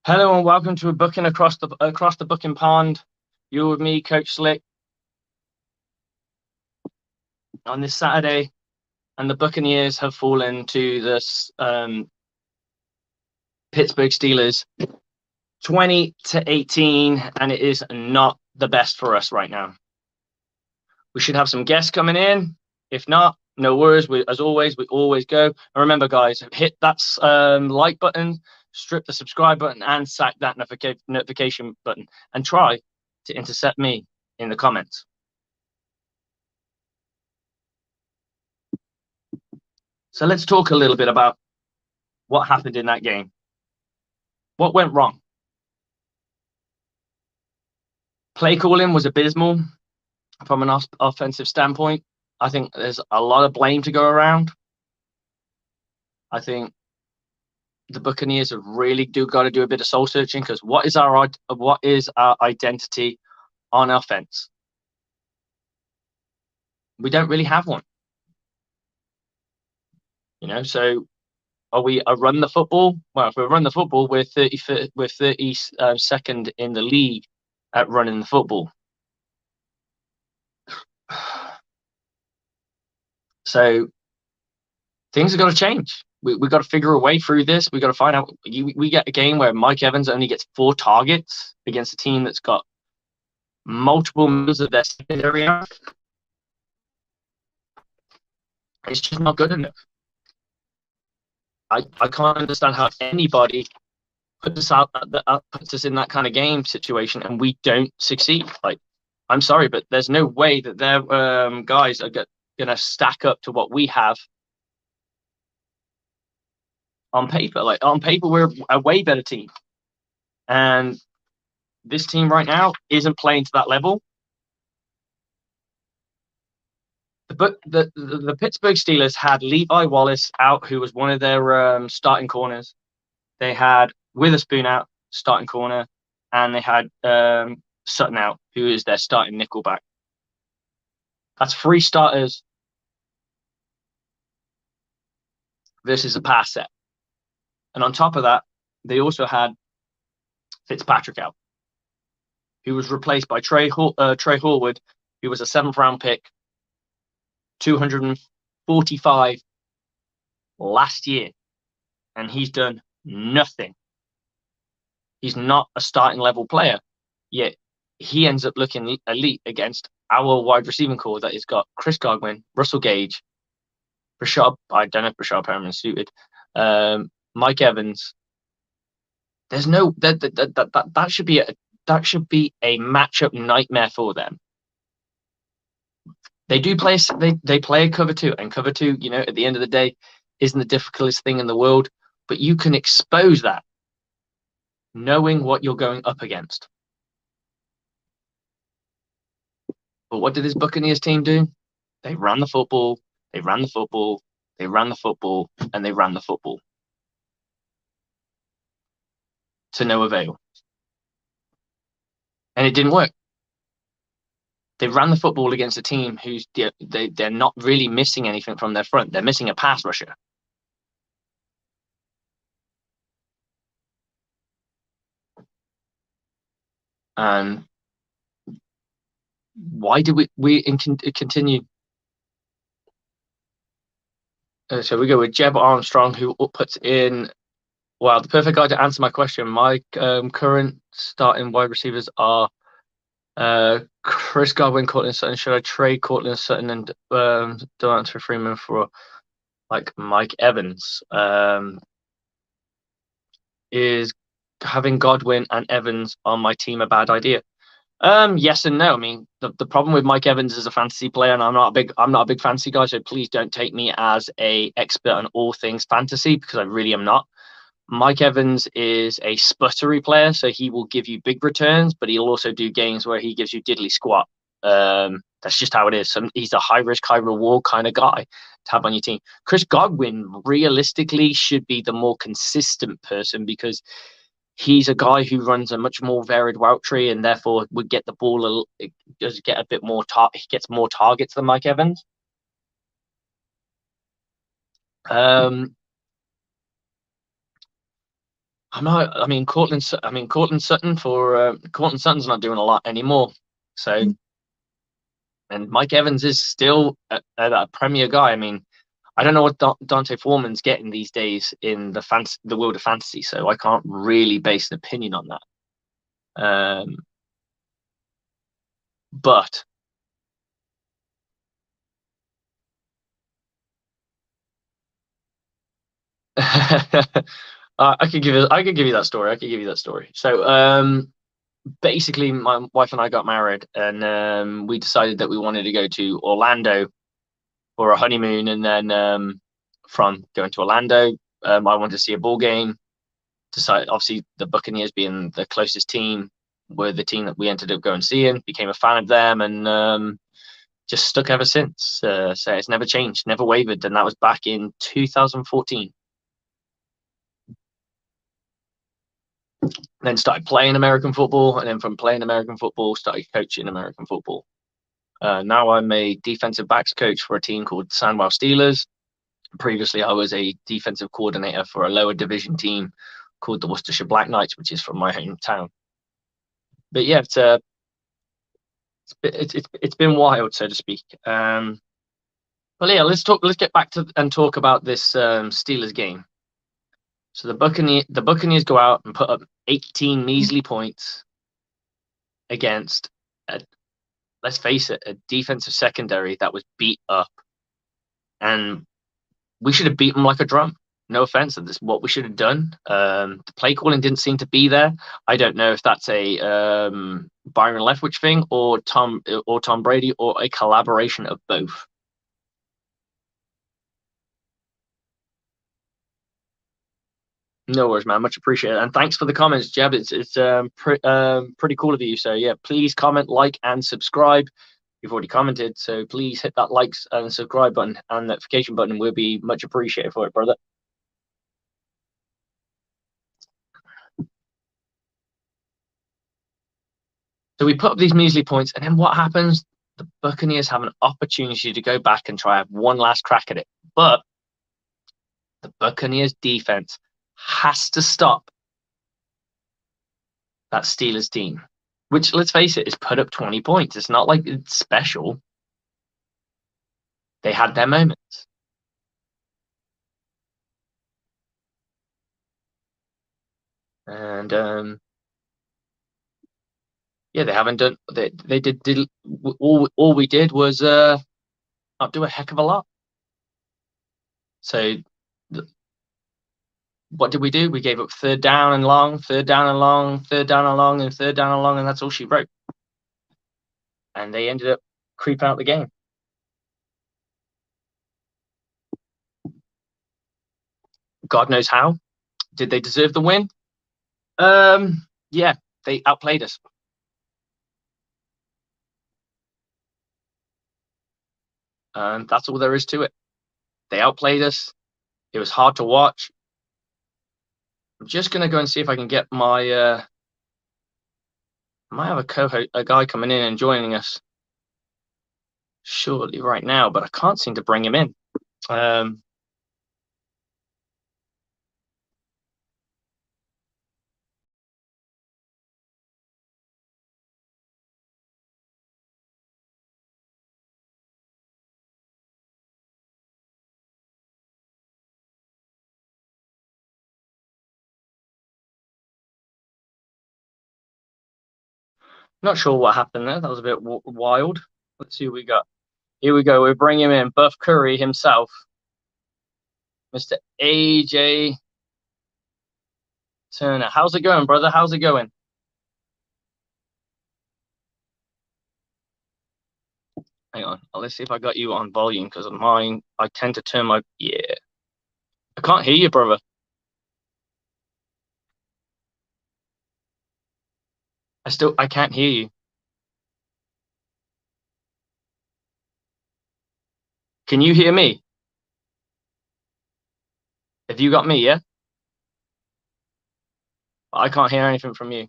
Hello and welcome to a Buc'n across the Buc'n pond. You're with me, Coach Slick, on this Saturday, and the Buccaneers have fallen to the Pittsburgh Steelers, 20-18, and it is not the best for us right now. We should have some guests coming in. If not, no worries. As always, we always go. And remember, guys, hit that like button, strip the subscribe button, and sack that notification button, and try to intercept me in the comments. So let's talk a little bit about what happened in that game. What went wrong? Play calling was abysmal from an offensive standpoint. I think there's a lot of blame to go around. I think the Buccaneers have really got to do a bit of soul searching, because what is our identity on offense? We don't really have one. So are we run the football? Well, if we run the football, we're 32nd in the league at running the football. So things have got to change. We've got to figure a way through this. We've got to find out. We get a game where Mike Evans only gets 4 targets against a team that's got multiple members of their secondary. It's just not good enough. I can't understand how anybody puts us in that kind of game situation and we don't succeed. Like, I'm sorry, but there's no way that their guys are going to stack up to what we have on paper. Like, on paper, we're a way better team, and this team right now isn't playing to that level. The Pittsburgh Steelers had Levi Wallace out, who was one of their starting corners. They had Witherspoon out, starting corner, and they had Sutton out, who is their starting nickelback. That's 3 starters versus a pass set. And on top of that, they also had Fitzpatrick out, who was replaced by Trey Horwood, who was a 7th-round pick, 245 last year, and he's done nothing. He's not a starting level player, yet he ends up looking elite against our wide receiving core that has got Chris Godwin, Russell Gage, I don't know if Brashard Perriman's suited, Mike Evans. There's no that should be a matchup nightmare for them. They play a cover 2, and cover 2, at the end of the day, isn't the difficultest thing in the world, but you can expose that knowing what you're going up against. But what did this Buccaneers team do? They ran the football, they ran the football, they ran the football, and they ran the football. To no avail. And it didn't work. They ran the football against a team who's they're not really missing anything from their front. They're missing a pass rusher. And why did we continue? So we go with Jeb Armstrong, who puts in, well, the perfect guy to answer my question. My current starting wide receivers are Chris Godwin, Cortland Sutton. Should I trade Cortland Sutton and Devonta Freeman for like Mike Evans? Is having Godwin and Evans on my team a bad idea? Yes and no. I mean, the problem with Mike Evans as a fantasy player, and I'm not a big fantasy guy, so please don't take me as a expert on all things fantasy, because I really am not. Mike Evans is a sputtery player, so he will give you big returns, but he'll also do games where he gives you diddly squat. That's just how it is. So he's a high risk, high reward kind of guy to have on your team. Chris Godwin realistically should be the more consistent person, because he's a guy who runs a much more varied route tree, and therefore would get the ball. It does get a bit more. He gets more targets than Mike Evans. I'm not. I mean, Cortland Sutton for Cortland Sutton's not doing a lot anymore. So, and Mike Evans is still a premier guy. I mean, I don't know what Dante Foreman's getting these days in the world of fantasy, so I can't really base an opinion on that. But I could give you that story. I could give you that story. So basically, my wife and I got married, and we decided that we wanted to go to Orlando for a honeymoon, and then from going to Orlando, I wanted to see a ball game. Decided, obviously, the Buccaneers being the closest team were the team that we ended up going seeing. Became a fan of them, and just stuck ever since. So it's never changed, never wavered, and that was back in 2014. Then started playing American football, and then from playing American football, started coaching American football. Now I'm a defensive backs coach for a team called Sandwell Steelers. Previously, I was a defensive coordinator for a lower division team called the Worcestershire Black Knights, which is from my hometown. But yeah, it's been wild, so to speak. But yeah, let's get back to and talk about this Steelers game. So the Buccaneers go out and put up 18 measly points against a, let's face it, a defensive secondary that was beat up, and we should have beat them like a drum. No offense, this is what we should have done. The play calling didn't seem to be there. I don't know if that's a Byron Leftwich thing or Tom Brady or a collaboration of both. No worries, man. Much appreciated, and thanks for the comments, Jeb. It's pretty cool of you. So yeah, please comment, like, and subscribe. You've already commented, so please hit that likes and subscribe button and notification button. We'll be much appreciated for it, brother. So we put up these measly points, and then what happens? The Buccaneers have an opportunity to go back and try have one last crack at it, but the Buccaneers defense has to stop that Steelers team, which, let's face it, is put up 20 points. It's not like it's special. They had their moments. And yeah, they haven't done. They did all we did was not do a heck of a lot. So what did we do? We gave up third down and long, third down and long, third down and long, and third down and long, and that's all she wrote. And they ended up creeping out the game. God knows how. Did they deserve the win? Yeah, they outplayed us. And that's all there is to it. They outplayed us. It was hard to watch. I'm just gonna go and see if I can get my I might have a guy coming in and joining us shortly right now, but I can't seem to bring him in. Um, Not sure what happened there. That was a bit wild. Let's see what we got. Here we go. We're bringing him in. Buff Curry himself, Mr. AJ Turner. How's it going, brother? How's it going? Hang on. Let's see if I got you on volume because on mine, I tend to turn my. Yeah. I can't hear you, brother. I can't hear you. Can you hear me? Have you got me? Yeah. I can't hear anything from you.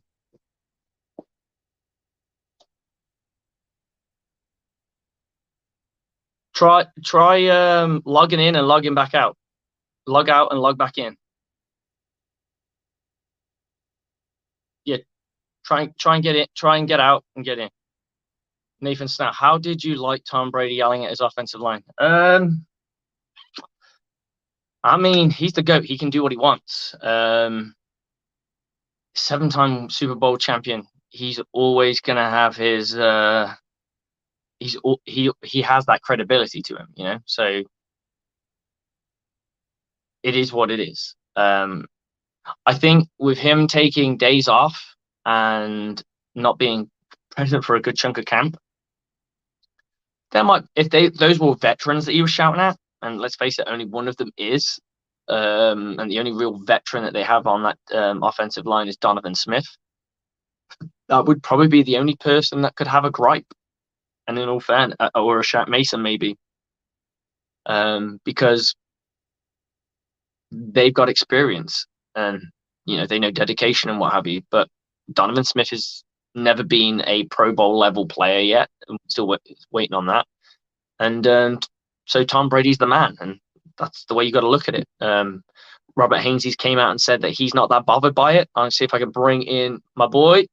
Try logging in and logging back out. Log out and log back in. Try and get it. Try and get out and get in. Nathan Snow, how did you like Tom Brady yelling at his offensive line? I mean, he's the GOAT. He can do what he wants. 7-time Super Bowl champion. He's always gonna have his. He has that credibility to him, you know. So it is what it is. I think with him taking days off and not being present for a good chunk of camp, there might if those were veterans that he was shouting at, and let's face it, only one of them is, and the only real veteran that they have on that offensive line is Donovan Smith. That would probably be the only person that could have a gripe, and in all fairness, or a Shaq Mason maybe, because they've got experience and they know dedication and what have you. But Donovan Smith has never been a Pro Bowl level player yet. I'm still waiting on that. And so Tom Brady's the man, and that's the way you got to look at it. Robert Hainsey's came out and said that he's not that bothered by it. I'll see if I can bring in my boy.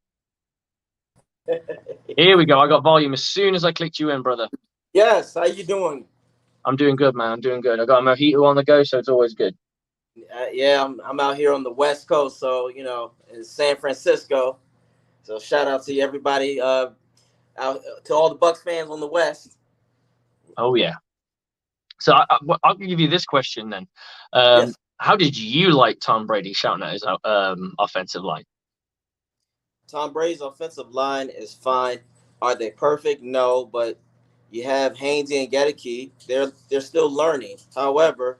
Here we go. I got volume as soon as I clicked you in, brother. Yes. How you doing? I'm doing good, man. I'm doing good. I got a mojito on the go, so it's always good. Yeah, I'm out here on the West Coast, so in San Francisco. So shout out to everybody, out to all the Bucs fans on the West. Oh yeah. So I'll give you this question then. Yes. How did you like Tom Brady shouting at his offensive line? Tom Brady's offensive line is fine. Are they perfect? No, but you have Hainsey and Gedeke. They're still learning. However,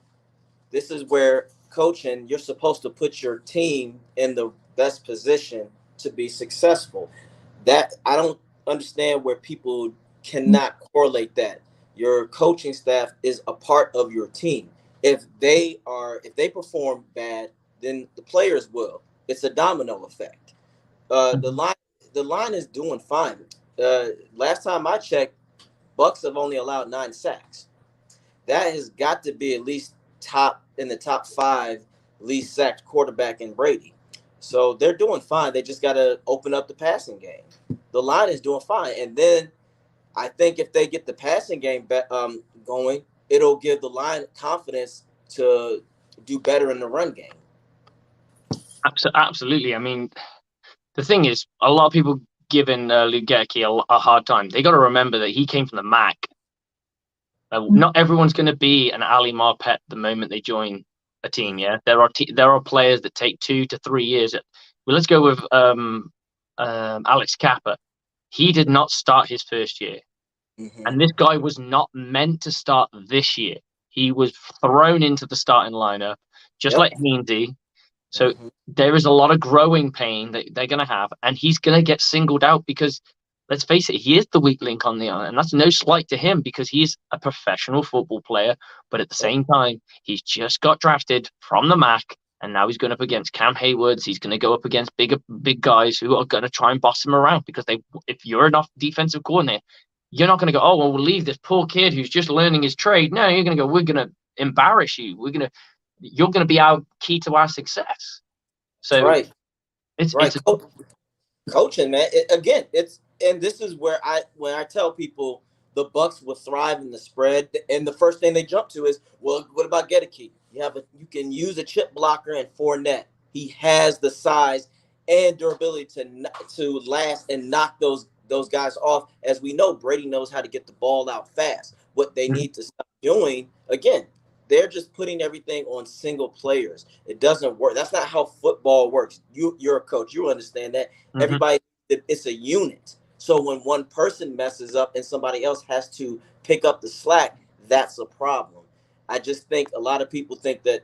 this is where coaching, you're supposed to put your team in the best position to be successful. That I don't understand where people cannot correlate that. Your coaching staff is a part of your team. If they perform bad, then the players will. It's a domino effect. The line is doing fine. Last time I checked, Bucs have only allowed 9 sacks. That has got to be at least in the top 5 least sacked quarterback in Brady. So they're doing fine. They just got to open up the passing game. The line is doing fine, and then I think if they get the passing game going, it'll give the line confidence to do better in the run game. Absolutely. I mean, the thing is, a lot of people giving Luke Gedeke a hard time. They got to remember that he came from the MAC. Not everyone's going to be an Ali Marpet the moment they join a team. Yeah, there are players that take 2 to 3 years. Well, let's go with Alex Kappa. He did not start his first year, and this guy was not meant to start this year. He was thrown into the starting lineup, just like Hainsey. So there is a lot of growing pain that they're going to have, and he's going to get singled out because, let's face it, he is the weak link on the island, and that's no slight to him because he's a professional football player. But at the same time, he's just got drafted from the MAC, and now he's going up against Cam Haywards. He's going to go up against big guys who are going to try and boss him around because if you're an defensive coordinator, you're not going to go, oh, well, we'll leave this poor kid who's just learning his trade. No, you're going to go, we're going to embarrass you. You're going to be our key to our success. So right. It's coaching, man. And this is where when I tell people the Bucs will thrive in the spread, and the first thing they jump to is, well, what about Gedeke? You can use a chip blocker and Fournette. He has the size and durability to last and knock those guys off. As we know, Brady knows how to get the ball out fast. What they need to stop doing, again, they're just putting everything on single players. It doesn't work. That's not how football works. You're a coach. You understand that. Everybody, it's a unit. So when one person messes up and somebody else has to pick up the slack, that's a problem. I just think a lot of people think that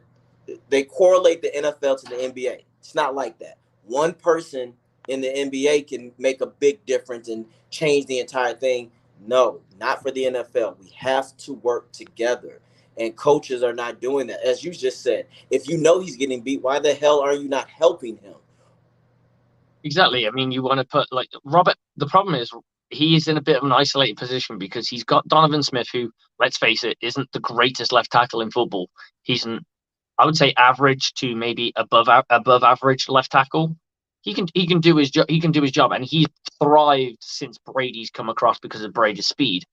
they correlate the NFL to the NBA. It's not like that. One person in the NBA can make a big difference and change the entire thing. No, not for the NFL. We have to work together. And coaches are not doing that. As you just said, if you know he's getting beat, why the hell are you not helping him? Exactly. I mean, you want to put like Robert. The problem is he's in a bit of an isolated position because he's got Donovan Smith, who, let's face it, isn't the greatest left tackle in football. He's I would say, average to maybe above average left tackle. he can do his job. He can do his job, and he's thrived since Brady's come across because of Brady's speed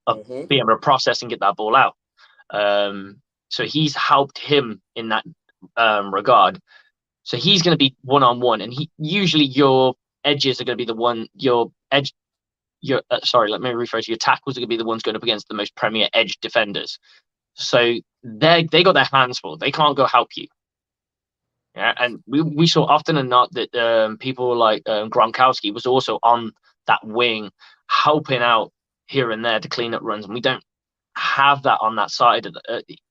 of Mm-hmm. being able to process and get that ball out. So he's helped him in that regard. So he's going to be one on one, and he usually your edges are going to be the one your edge. Your sorry, let me rephrase. Your tackles are going to be the ones going up against the most premier edge defenders. So they got their hands full. They can't go help you. Yeah, and we saw often and not that people like Gronkowski was also on that wing, helping out here and there to clean up runs, and we don't have that on that side.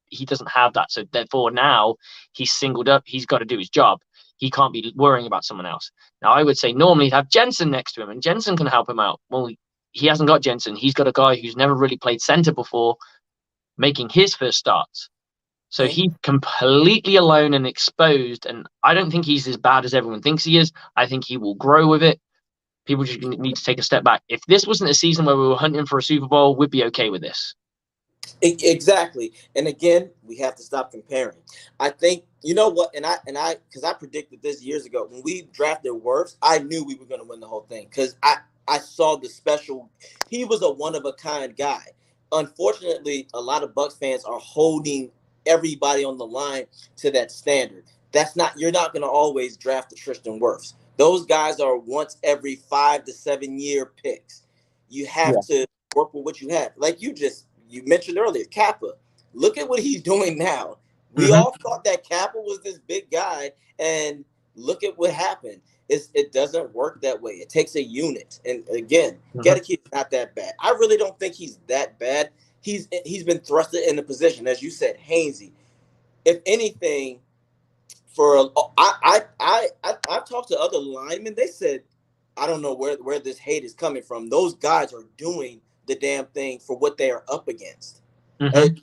He doesn't have that, so therefore now he's singled up. He's got to do his job. He can't be worrying about someone else. Now I would say normally he'd have Jensen next to him, and Jensen can help him out. Well, he hasn't got Jensen. He's got a guy who's never really played center before, making his first starts. So Mm-hmm. he's completely alone and exposed. And I don't think he's as bad as everyone thinks he is. I think he will grow with it. People just need to take a step back. If this wasn't a season where we were hunting for a Super Bowl, we'd be okay with this. Exactly. And again, we have to stop comparing. I think you know what, and I because I predicted this years ago when we drafted Wirfs, I knew we were going to win the whole thing because I saw the special. He was a one of a kind guy. Unfortunately, a lot of Bucks fans are holding everybody on the line to that standard. That's not you're not going to always draft the Tristan Wirfs. Those guys are once every 5 to 7 year picks. You have Yeah. to work with what you have. Like you mentioned earlier, Kappa. Look at what he's doing now. We Mm-hmm. all thought that Kappa was this big guy, and look at what happened. It doesn't work that way. It takes a unit. And again, Mm-hmm. Gedeke is not that bad. I really don't think he's that bad. He's been thrusted in a position, as you said, Hainsey. If anything, I've talked to other linemen. They said, I don't know where this hate is coming from. Those guys are doing the damn thing for what they are up against. Mm-hmm. And,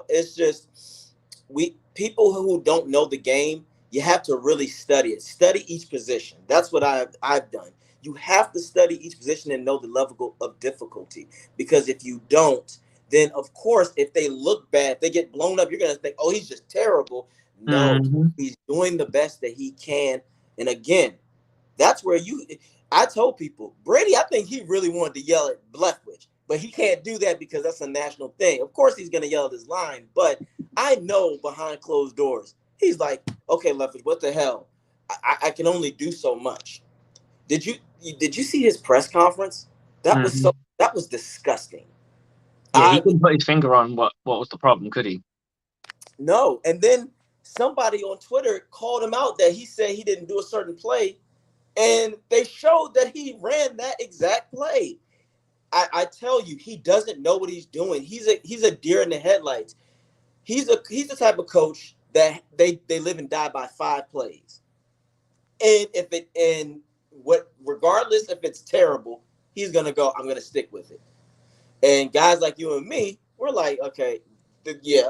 it's just we people who don't know the game. You have to really study it. Study each position. That's what I've done. You have to study each position and know the level of difficulty. Because if you don't, then of course, if they look bad, if they get blown up, you're gonna think, oh, he's just terrible. No, Mm-hmm. he's doing the best that he can. And again, that's where I told people, Brady, I think he really wanted to yell at Leftwich, but he can't do that because that's a national thing. Of course, he's going to yell at his line, but I know behind closed doors, he's like, okay, Leftwich, what the hell? I can only do so much. Did you see his press conference? Mm-hmm. That was disgusting. Yeah, he I couldn't put his finger on what was the problem, could he? No, and then somebody on Twitter called him out that he said he didn't do a certain play, and they showed that he ran that exact play. I tell you, he doesn't know what he's doing. He's a deer in the headlights. He's the type of coach that they live and die by 5 plays. And if it and what regardless if it's terrible, he's gonna go, I'm gonna stick with it. And guys like you and me, we're like, okay, yeah,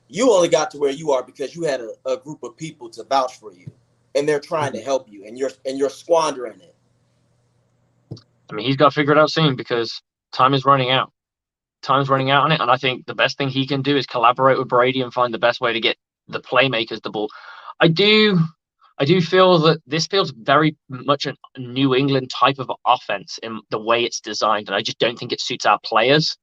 you only got to where you are because you had a group of people to vouch for you, and they're trying to Mhm. help you, and you're squandering it. I mean, he's got to figure it out soon because time is running out. Time's running out on it, and I think the best thing he can do is collaborate with Brady and find the best way to get the playmakers the ball. I do, I do feel that this feels very much a New England type of offense in the way it's designed, and I just don't think it suits our players.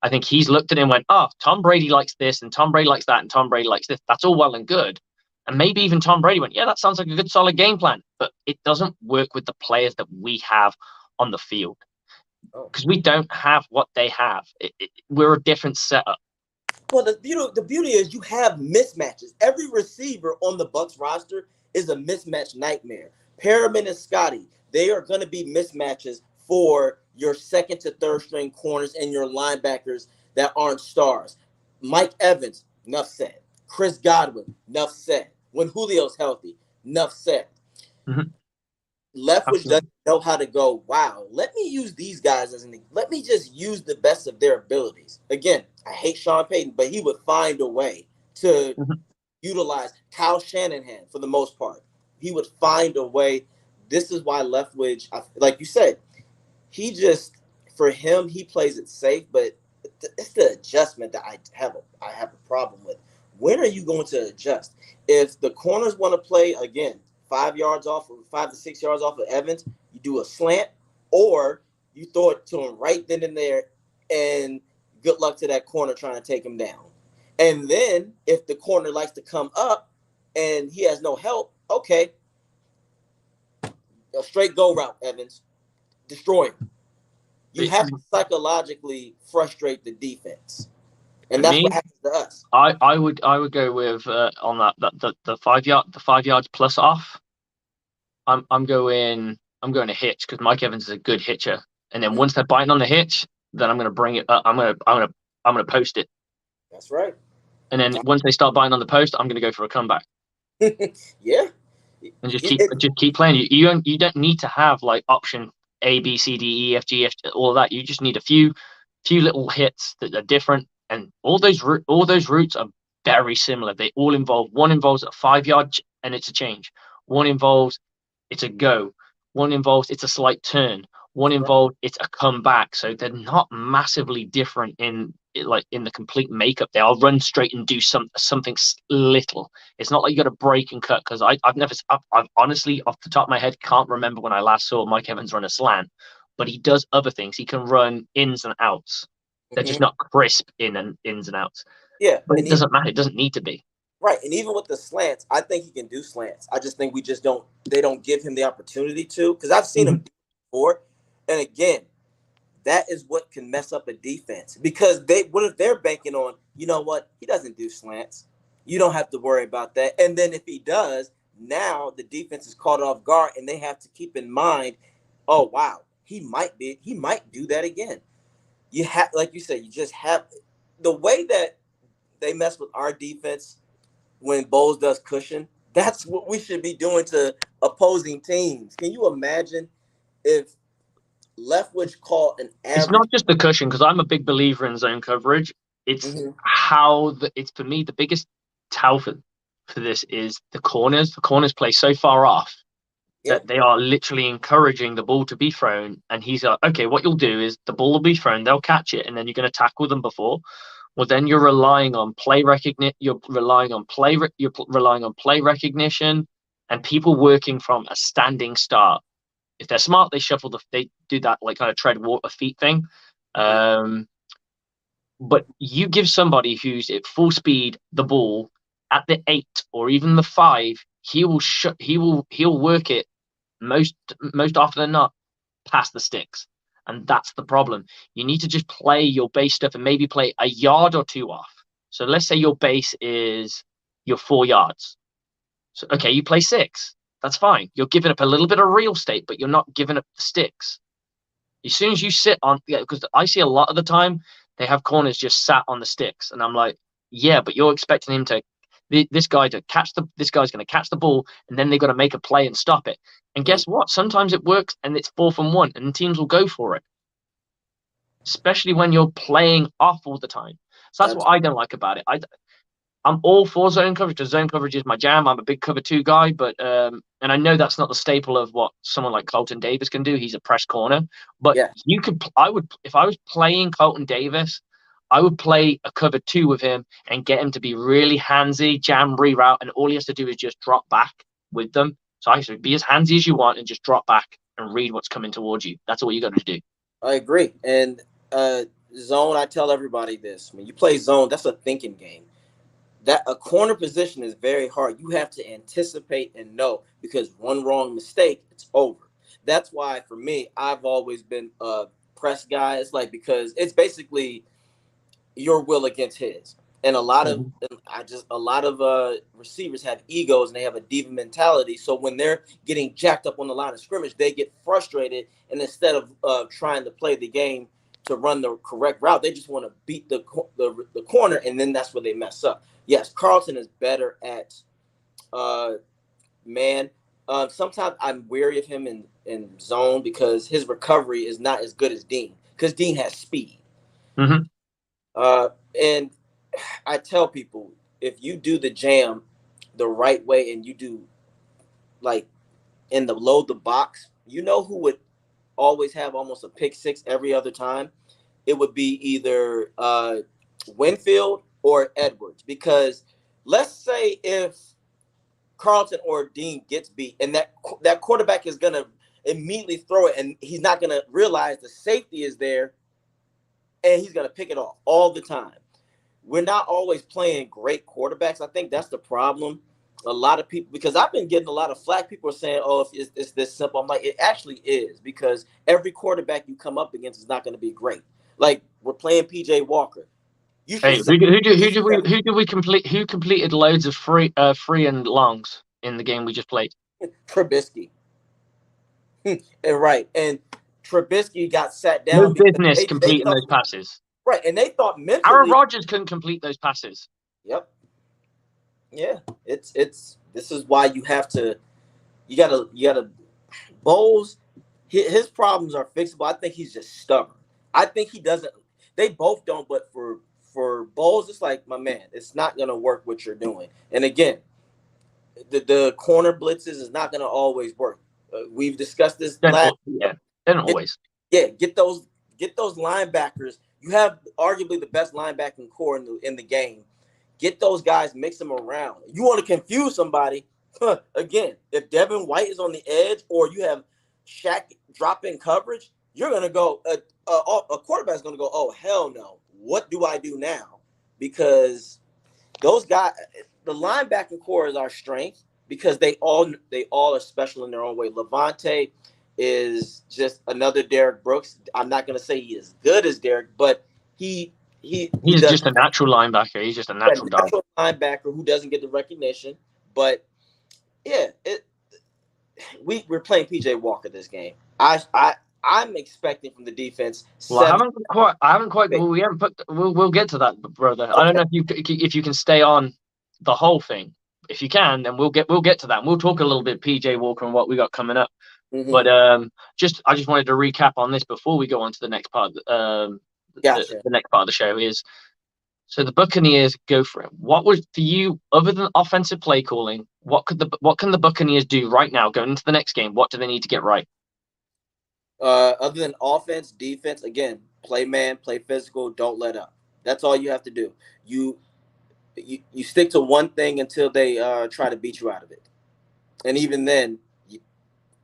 I think he's looked at it and went, "Oh, Tom Brady likes this, and Tom Brady likes that, and Tom Brady likes this. That's all well and good." And maybe even Tom Brady went, "Yeah, that sounds like a good, solid game plan," but it doesn't work with the players that we have on the field Oh. because we don't have what they have. We're a different setup. Well, the beauty is you have mismatches. Every receiver on the Bucks roster is a mismatch nightmare. Perriman and Scotty, they are going to be mismatches for your second to third string corners and your linebackers that aren't stars. Mike Evans, enough said. Chris Godwin, enough said. When Julio's healthy, enough said. Mhm. Leftwich Absolutely. doesn't know how to go, wow, let me use these guys let me just use the best of their abilities. Again, I hate Sean Payton, but he would find a way to Mhm. utilize Kyle Shanahan for the most part. He would find a way. This is why Leftwich, like you said, for him, he plays it safe, but it's the adjustment that I have a problem with. When are you going to adjust? If the corners want to play again 5 yards off, or 5 to 6 yards off of Evans, you do a slant, or you throw it to him right then and there, and good luck to that corner trying to take him down. And then if the corner likes to come up and he has no help, okay, a straight go route, Evans, destroy him. You have to psychologically frustrate the defense, For and that's what me, happens to us. I would go with on that the 5 yards plus off. I'm going to hitch because Mike Evans is a good hitcher. And then once they're biting on the hitch, then I'm going to bring it. I'm going to post it. That's right. And then once they start biting on the post, I'm going to go for a comeback Yeah. and just keep playing. You don't need to have like option A B C D E F G F all of that. You just need a few little hits that are different, and all those routes are very similar. They all involve one involves a 5 yard and it's a change. One involves it's a go. One involves it's a slight turn. One involves it's a comeback. So they're not massively different in the complete makeup. They all run straight and do something little. It's not like you got to break and cut because I've honestly off the top of my head can't remember when I last saw Mike Evans run a slant, but he does other things. He can run ins and outs. They're just not crisp ins and outs. Yeah, But it doesn't matter. It doesn't need to be. right. And even with the slants, I think he can do slants. I just think we just don't. They don't give him the opportunity to. Because I've seen him do it before, and again, that is what can mess up a defense. Because what if they're banking on? You know what? He doesn't do slants. You don't have to worry about that. And then if he does, now the defense is caught off guard, and they have to keep in mind, oh wow, he might do that again. You have, like you said, you just have the way that they mess with our defense when Bowles does cushion. That's what we should be doing to opposing teams. Can you imagine if Leftwich caught an It's average? not just the cushion because I'm a big believer in zone coverage. It's it's for me the biggest tell for this is the corners. The corners play so far off Yeah. that they are literally encouraging the ball to be thrown. And he's like, okay, what you'll do is the ball will be thrown, they'll catch it, and then you're going to tackle them before. Well, then you're relying on play recognition. You're relying on play recognition and people working from a standing start. If they're smart, they do that like kind of tread water feet thing. Um, but you give somebody who's at full speed the ball at the 8 or even the 5, he'll work it most often than not past the sticks. And that's the problem. You need to just play your base stuff and maybe play a yard or two off. So let's say your base is your 4 yards. So okay, you play 6. That's fine. You're giving up a little bit of real estate, but you're not giving up the sticks. As soon as you sit on, yeah, because I see a lot of the time they have corners just sat on the sticks, and I'm like, yeah, but you're expecting him to, this guy to this guy's going to catch the ball, and then they've got to make a play and stop it. And guess what? Sometimes it works, and it's 4th and 1, and teams will go for it, especially when you're playing off all the time. So that's what I don't like about it. I'm all for zone coverage because zone coverage is my jam. I'm a big cover 2 guy, but and I know that's not the staple of what someone like Colton Davis can do. He's a press corner, but I would, if I was playing Colton Davis, I would play a cover 2 with him and get him to be really handsy, jam, reroute, and all he has to do is just drop back with them. So I should be as handsy as you want and just drop back and read what's coming towards you. That's all you got to do. I agree. And zone, I tell everybody this: when you play zone, that's a thinking game. That a corner position is very hard. You have to anticipate and know, because one wrong mistake, it's over. That's why for me, I've always been a press guy. It's like, because it's basically your will against his. And a lot of receivers have egos and they have a diva mentality. So when they're getting jacked up on the line of scrimmage, they get frustrated, and instead of trying to play the game to run the correct route, they just want to beat the corner, and then that's where they mess up. Yes, Carlton is better at man. Sometimes I'm wary of him in zone because his recovery is not as good as Dean, because Dean has speed. Mm-hmm. And I tell people, if you do the jam the right way and you do like in the load the box, you know who would always have almost a pick 6 every other time? It would be either Winfield or Edwards. Because let's say if Carlton or Dean gets beat, and that quarterback is gonna immediately throw it, and he's not gonna realize the safety is there, and he's gonna pick it off all the time. We're not always playing great quarterbacks. I think that's the problem. A lot of people, because I've been getting a lot of flack. People are saying, "Oh, it's this simple." I'm like, it actually is, because every quarterback you come up against is not going to be great. Like, we're playing PJ Walker. You should Hey, say who completed loads of free and longs in the game we just played? Trubisky. And right. And Trubisky got sat No down because business they completing thought, those passes. right, and they thought Aaron mentally. Rodgers couldn't complete those passes. Yep. Yeah. It's this is why you gotta Bowles. His problems are fixable. I think he's just stubborn. I think he doesn't. They both don't, but for Bowles, it's like, my man, it's not gonna work what you're doing. And again, the corner blitzes is not gonna always work. We've discussed this last. Yeah, they don't Get, always. yeah, get those linebackers. You have arguably the best linebacking core in the game. Get those guys, mix them around. You want to confuse somebody? Again, if Devin White is on the edge, or you have Shaq drop in coverage, you're gonna go. A quarterback's gonna go, "Oh, hell no! What do I do now?" Because those guys, the linebacking core is our strength, because they all are special in their own way. Levante is just another Derek Brooks. I'm not gonna say he is good as Derek, but he He's does just a natural linebacker. He's just a a natural dog. natural linebacker who doesn't get the recognition. But yeah, we're playing PJ Walker this game. I'm expecting from the defense Well, I 7. haven't quite. Well, we haven't put. We'll get to that, brother. I don't Okay. know if you can stay on the whole thing. If you can, then we'll get to that. And we'll talk a little bit PJ Walker and what we got coming up. Mm-hmm. But I just wanted to recap on this before we go on to the next part. Gotcha. The next part of the show is, so the Buccaneers go for it. What was, for you, other than offensive play calling? What can the Buccaneers do right now going into the next game? What do they need to get right? Other than offense, defense, again, play man, play physical, don't let up. That's all you have to do. You stick to one thing until they try to beat you out of it, and even then, you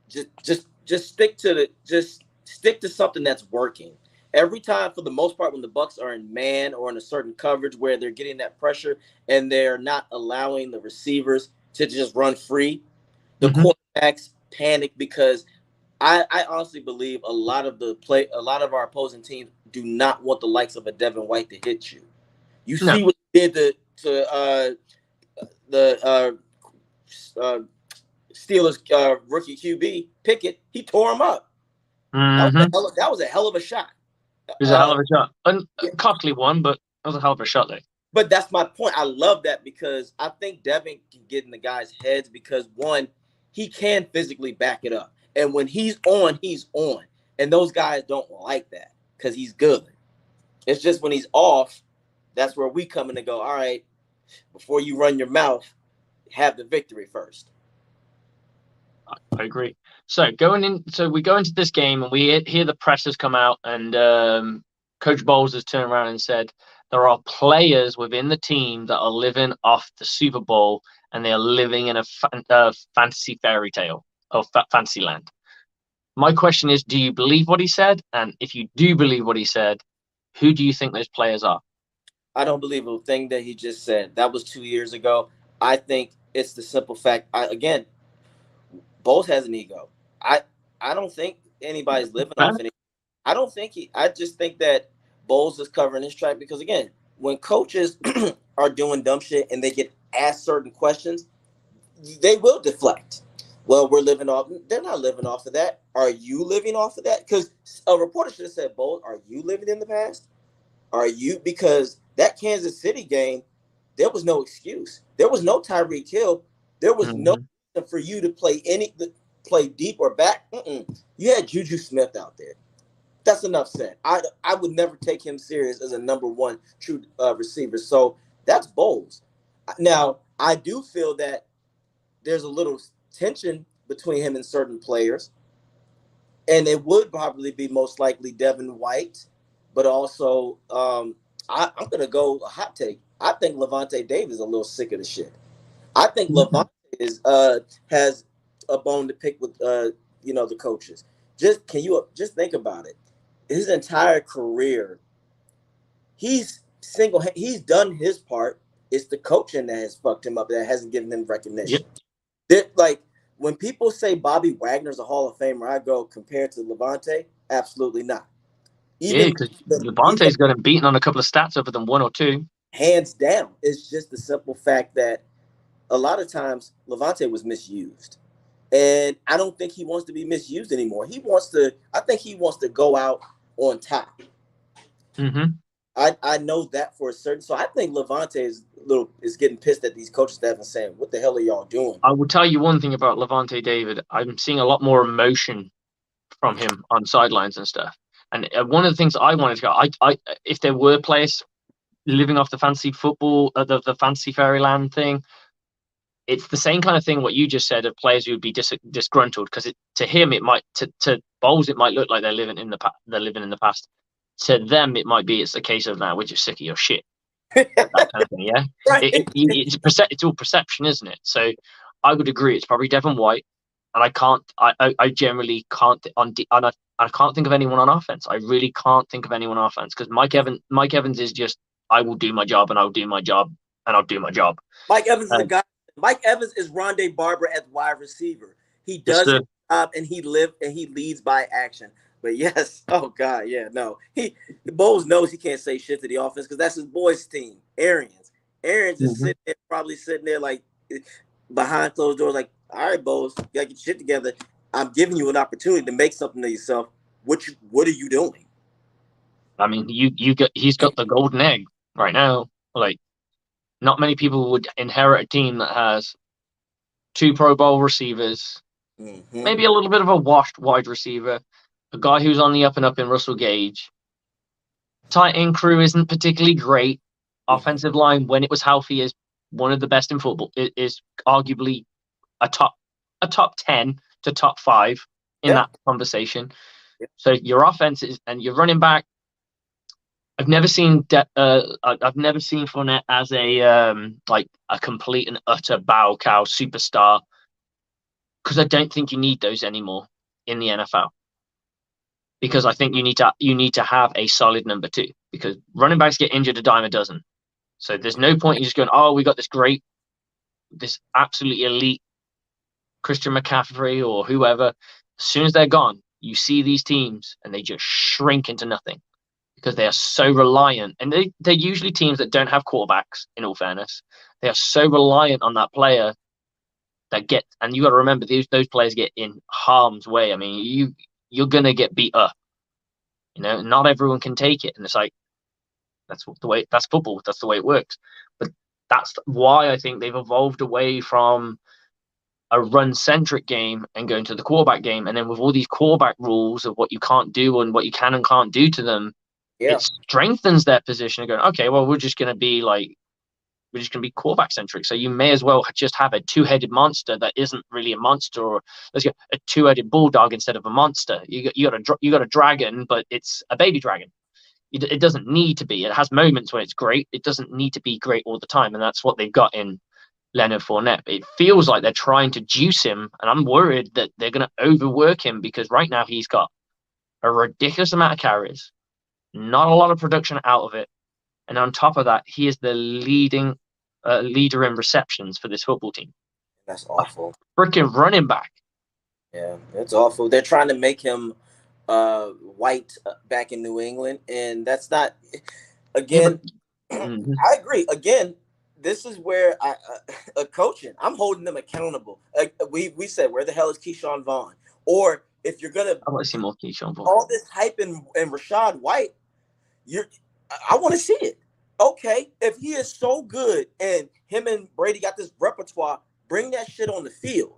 just stick to something that's working. Every time, for the most part, when the Bucs are in man or in a certain coverage where they're getting that pressure and they're not allowing the receivers to just run free, the Mm-hmm. quarterbacks panic, because I honestly believe a lot of our opposing teams do not want the likes of a Devin White to hit you. You No. see what he did to the Steelers rookie QB Pickett. He tore him up. Mm-hmm. That was a hell of a shot. It was a hell of a shot. Yeah, A costly one, but it was a hell of a shot, though. but that's my point. I love that, because I think Devin can get in the guys' heads, because one, he can physically back it up. And when he's on, he's on. And those guys don't like that, because he's good. It's just when he's off, that's where we come in and go, all right, before you run your mouth, have the victory first. I agree. So we go into this game and we hear the pressers come out, and Coach Bowles has turned around and said there are players within the team that are living off the Super Bowl, and they are living in a fantasy fairy tale or fantasy land. My question is, do you believe what he said? And if you do believe what he said, who do you think those players are? I don't believe a thing that he just said. That was 2 years ago. I think it's the simple fact. Again, Bowles has an ego. I I don't think anybody's living off any. I don't think he. I just think that Bowles is covering his track, because again, when coaches are doing dumb shit and they get asked certain questions, they will deflect. Well, we're living off. They're not living off of that. Are you living off of that? Because a reporter should have said, "Bowles, are you living in the past? Are you?" Because that Kansas City game, there was no excuse. There was no Tyreek Hill. There was no Mm-hmm. reason for you to play deep or back. You had Juju Smith out there. That's enough said. I would never take him serious as a number one true receiver. So that's Bowles. Now, I do feel that there's a little tension between him and certain players, and it would probably be most likely Devin White, but also I'm going to go a hot take. I think Levante Davis is a little sick of the shit. I think Levante is has a bone to pick with the coaches. Just think about it? His entire career, he's done his part. It's the coaching that has fucked him up, that hasn't given him Yep. recognition. Like when people say Bobby Wagner's a Hall of Famer, I go, compared to Levante, absolutely not. Yeah, Even because even Levante's got him beaten on a couple of stats other than one or two. hands down, it's just the simple fact that a lot of times Levante was misused. And I don't think he wants to be misused anymore. I think he wants to go out on top. Hmm. I know that for a certain. So I think Levante is getting pissed at these coaches that have been saying, "What the hell are y'all doing?" I will tell you one thing about Levante David. I'm seeing a lot more emotion from him on sidelines and stuff. And one of the things I wanted to go, if there were players living off the fancy football, the fancy fairyland thing, it's the same kind of thing what you just said of players who would be disgruntled because to him it might to Bowles it might look like they're living in the past. To them it might be it's a case of now we're just sick of your shit, that kind of thing. Yeah, Right. it's all perception, isn't it? So I would agree it's probably Devon White, and I generally can't I can't think of anyone on offense. I really can't think of anyone on offense because Mike Evans is just I will do my job and I'll do my job and I'll do my job. Mike Evans is a Um, guy. Mike Evans is Rondé Barber at wide receiver. He just does his job and he leads by action. But yes, oh God, yeah, no. Bowles knows he can't say shit to the offense because that's his boys' team, Arians. Arians is Mhm. probably sitting there like behind closed doors, like, all right, Bowles, you gotta get your shit together. I'm giving you an opportunity to make something of yourself. What are you doing? I mean, he's got the golden egg right now. Like, not many people would inherit a team that has two Pro Bowl receivers, Mm-hmm. maybe a little bit of a washed wide receiver, a guy who's on the up and up in Russell Gage. Tight end crew isn't particularly great. Mm-hmm. Offensive line, when it was healthy, is one of the best in football. It is arguably a top a top 10 to top 5 in Yeah. that conversation. So your offense is and your running back. I've never seen Fournette as a like a complete and utter bow cow superstar because I don't think you need those anymore in the NFL. Because I think you need to have a solid number two because running backs get injured a dime a dozen. So there's no point in just going, oh, we got this absolutely elite Christian McCaffrey or whoever. As soon as they're gone, you see these teams and they just shrink into nothing because they are so reliant. And they're usually teams that don't have quarterbacks, in all fairness. They are so reliant on that player and you got to remember, those players get in harm's way. I mean, you're going to get beat up. Not everyone can take it. And it's like, that's football. That's the way it works. But that's why I think they've evolved away from a run centric game and going to the quarterback game. And then with all these quarterback rules of what you can't do and what you can and can't do to them, Yeah. it strengthens their position and going, okay, well, we're just going to be quarterback centric. So you may as well just have a two-headed monster that isn't really a monster, or let's go a two-headed bulldog instead of a monster. You got a dragon, but it's a baby dragon. It doesn't need to be. It has moments when it's great. It doesn't need to be great all the time, and that's what they've got in Leonard Fournette. It feels like they're trying to juice him, and I'm worried that they're going to overwork him because right now he's got a ridiculous amount of carries, not a lot of production out of it, and on top of that, he is the leading leader in receptions for this football team. That's A awful. freaking running back. Yeah, it's awful. They're trying to make him white back in New England, and that's not. Yeah, but Again, mm-hmm. I agree. Again, this is where coaching. I'm holding them accountable. We said, where the hell is Keyshawn Vaughn? Or if you're gonna I want to see more Keyshawn Vaughn. all this hype and Rashad White, I want to see it. Okay, if he is so good and him and Brady got this repertoire, bring that shit on the field.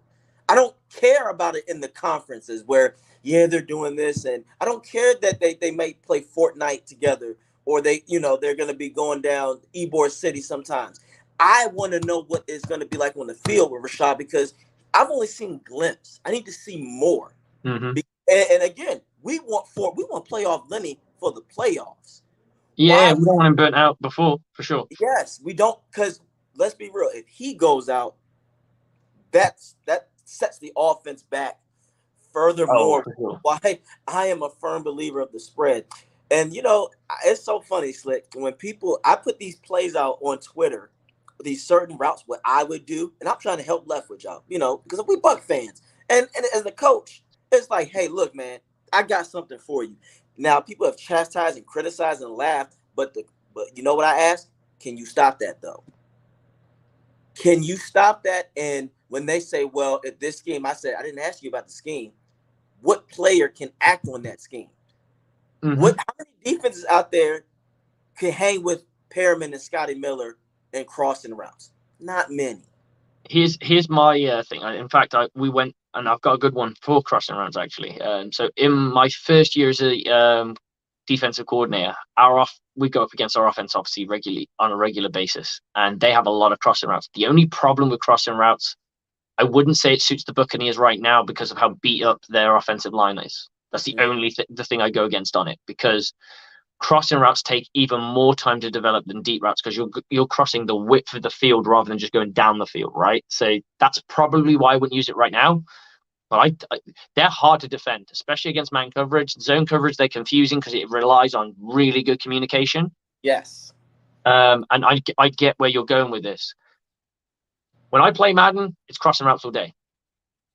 I don't care about it in the conferences where, yeah, they're doing this, and I don't care that they may play Fortnite together, or they're going to be going down Ybor City sometimes. I want to know what it's going to be like on the field with Rashad because I've only seen glimpses. I need to see more. Mm-hmm. And again, we want playoff Lenny for the playoffs. Yeah, Why? we don't want him burnt out before, for sure. Yes, we don't, because let's be real. If he goes out, that sets the offense back. Oh, Furthermore, for sure. why I am a firm believer of the spread. And it's so funny, Slick. When I put these plays out on Twitter, these certain routes, what I would do, and I'm trying to help left with y'all, because we Buck fans. And as a coach, it's like, hey, look, man, I got something for you. Now, people have chastised and criticized and laughed, but you know what I ask? Can you stop that though? Can you stop that? And when they say, well, if this scheme, I said, I didn't ask you about the scheme. What player can act on that scheme? Hmm. How many defenses out there can hang with Perriman and Scotty Miller and crossing routes? Not many. Here's my thing. In fact, we went and I've got a good one for crossing rounds actually. So in my first year as a defensive coordinator, we go up against our offense obviously regularly on a regular basis, and they have a lot of crossing routes. The only problem with crossing routes, I wouldn't say it suits the Buccaneers right now because of how beat up their offensive line is. That's the only the thing I go against on it, because crossing routes take even more time to develop than deep routes because you're crossing the width of the field rather than just going down the field, right? So that's probably why I wouldn't use it right now. But they're hard to defend, especially against man coverage. Zone coverage, they're confusing because it relies on really good communication. Yes. And I get where you're going with this. When I play Madden, it's crossing routes all day.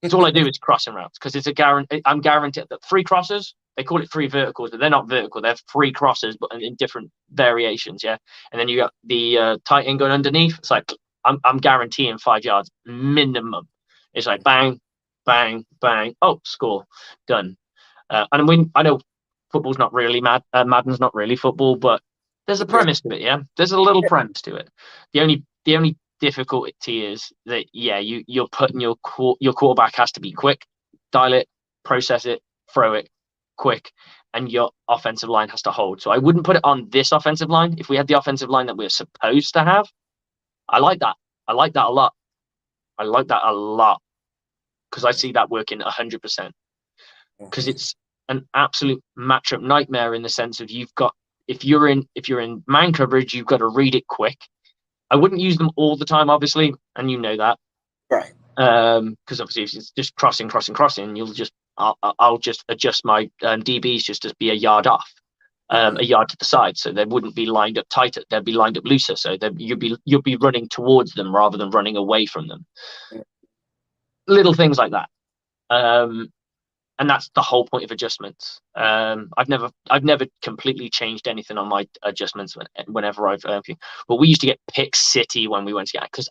It's all I do is crossing routes because it's a guarantee. I'm guaranteed that three crosses. They call it three verticals, but they're not vertical. They're three crosses, but in different variations. Yeah, and then you got the tight end going underneath. It's like I'm guaranteeing 5 yards minimum. It's like bang, bang, bang. Oh, score, done. And I know football's not really Madden's not really football, but there's a Yeah. premise to it. Yeah, there's a little premise to it. The only difficulty is that yeah, you're putting your quarterback has to be quick, dial it, process it, throw it, quick, and your offensive line has to hold. So I wouldn't put it on this offensive line. If we had the offensive line that we're supposed to have, I like that. I like that a lot. I like that a lot because I see that working 100%. Because Mhm. it's an absolute matchup nightmare in the sense of if you're in man coverage, you've got to read it quick. I wouldn't use them all the time, obviously, and you know that. Right. Because obviously if it's just crossing, crossing, crossing, I'll just adjust my DBs just to be a yard off, Mhm. a yard to the side, so they wouldn't be lined up tighter. They'd be lined up looser, so you'll be running towards them rather than running away from them. Little things like that. Um, and that's the whole point of adjustments. I've never completely changed anything on my adjustments whenever I've. But we used to get pick city when we went to get because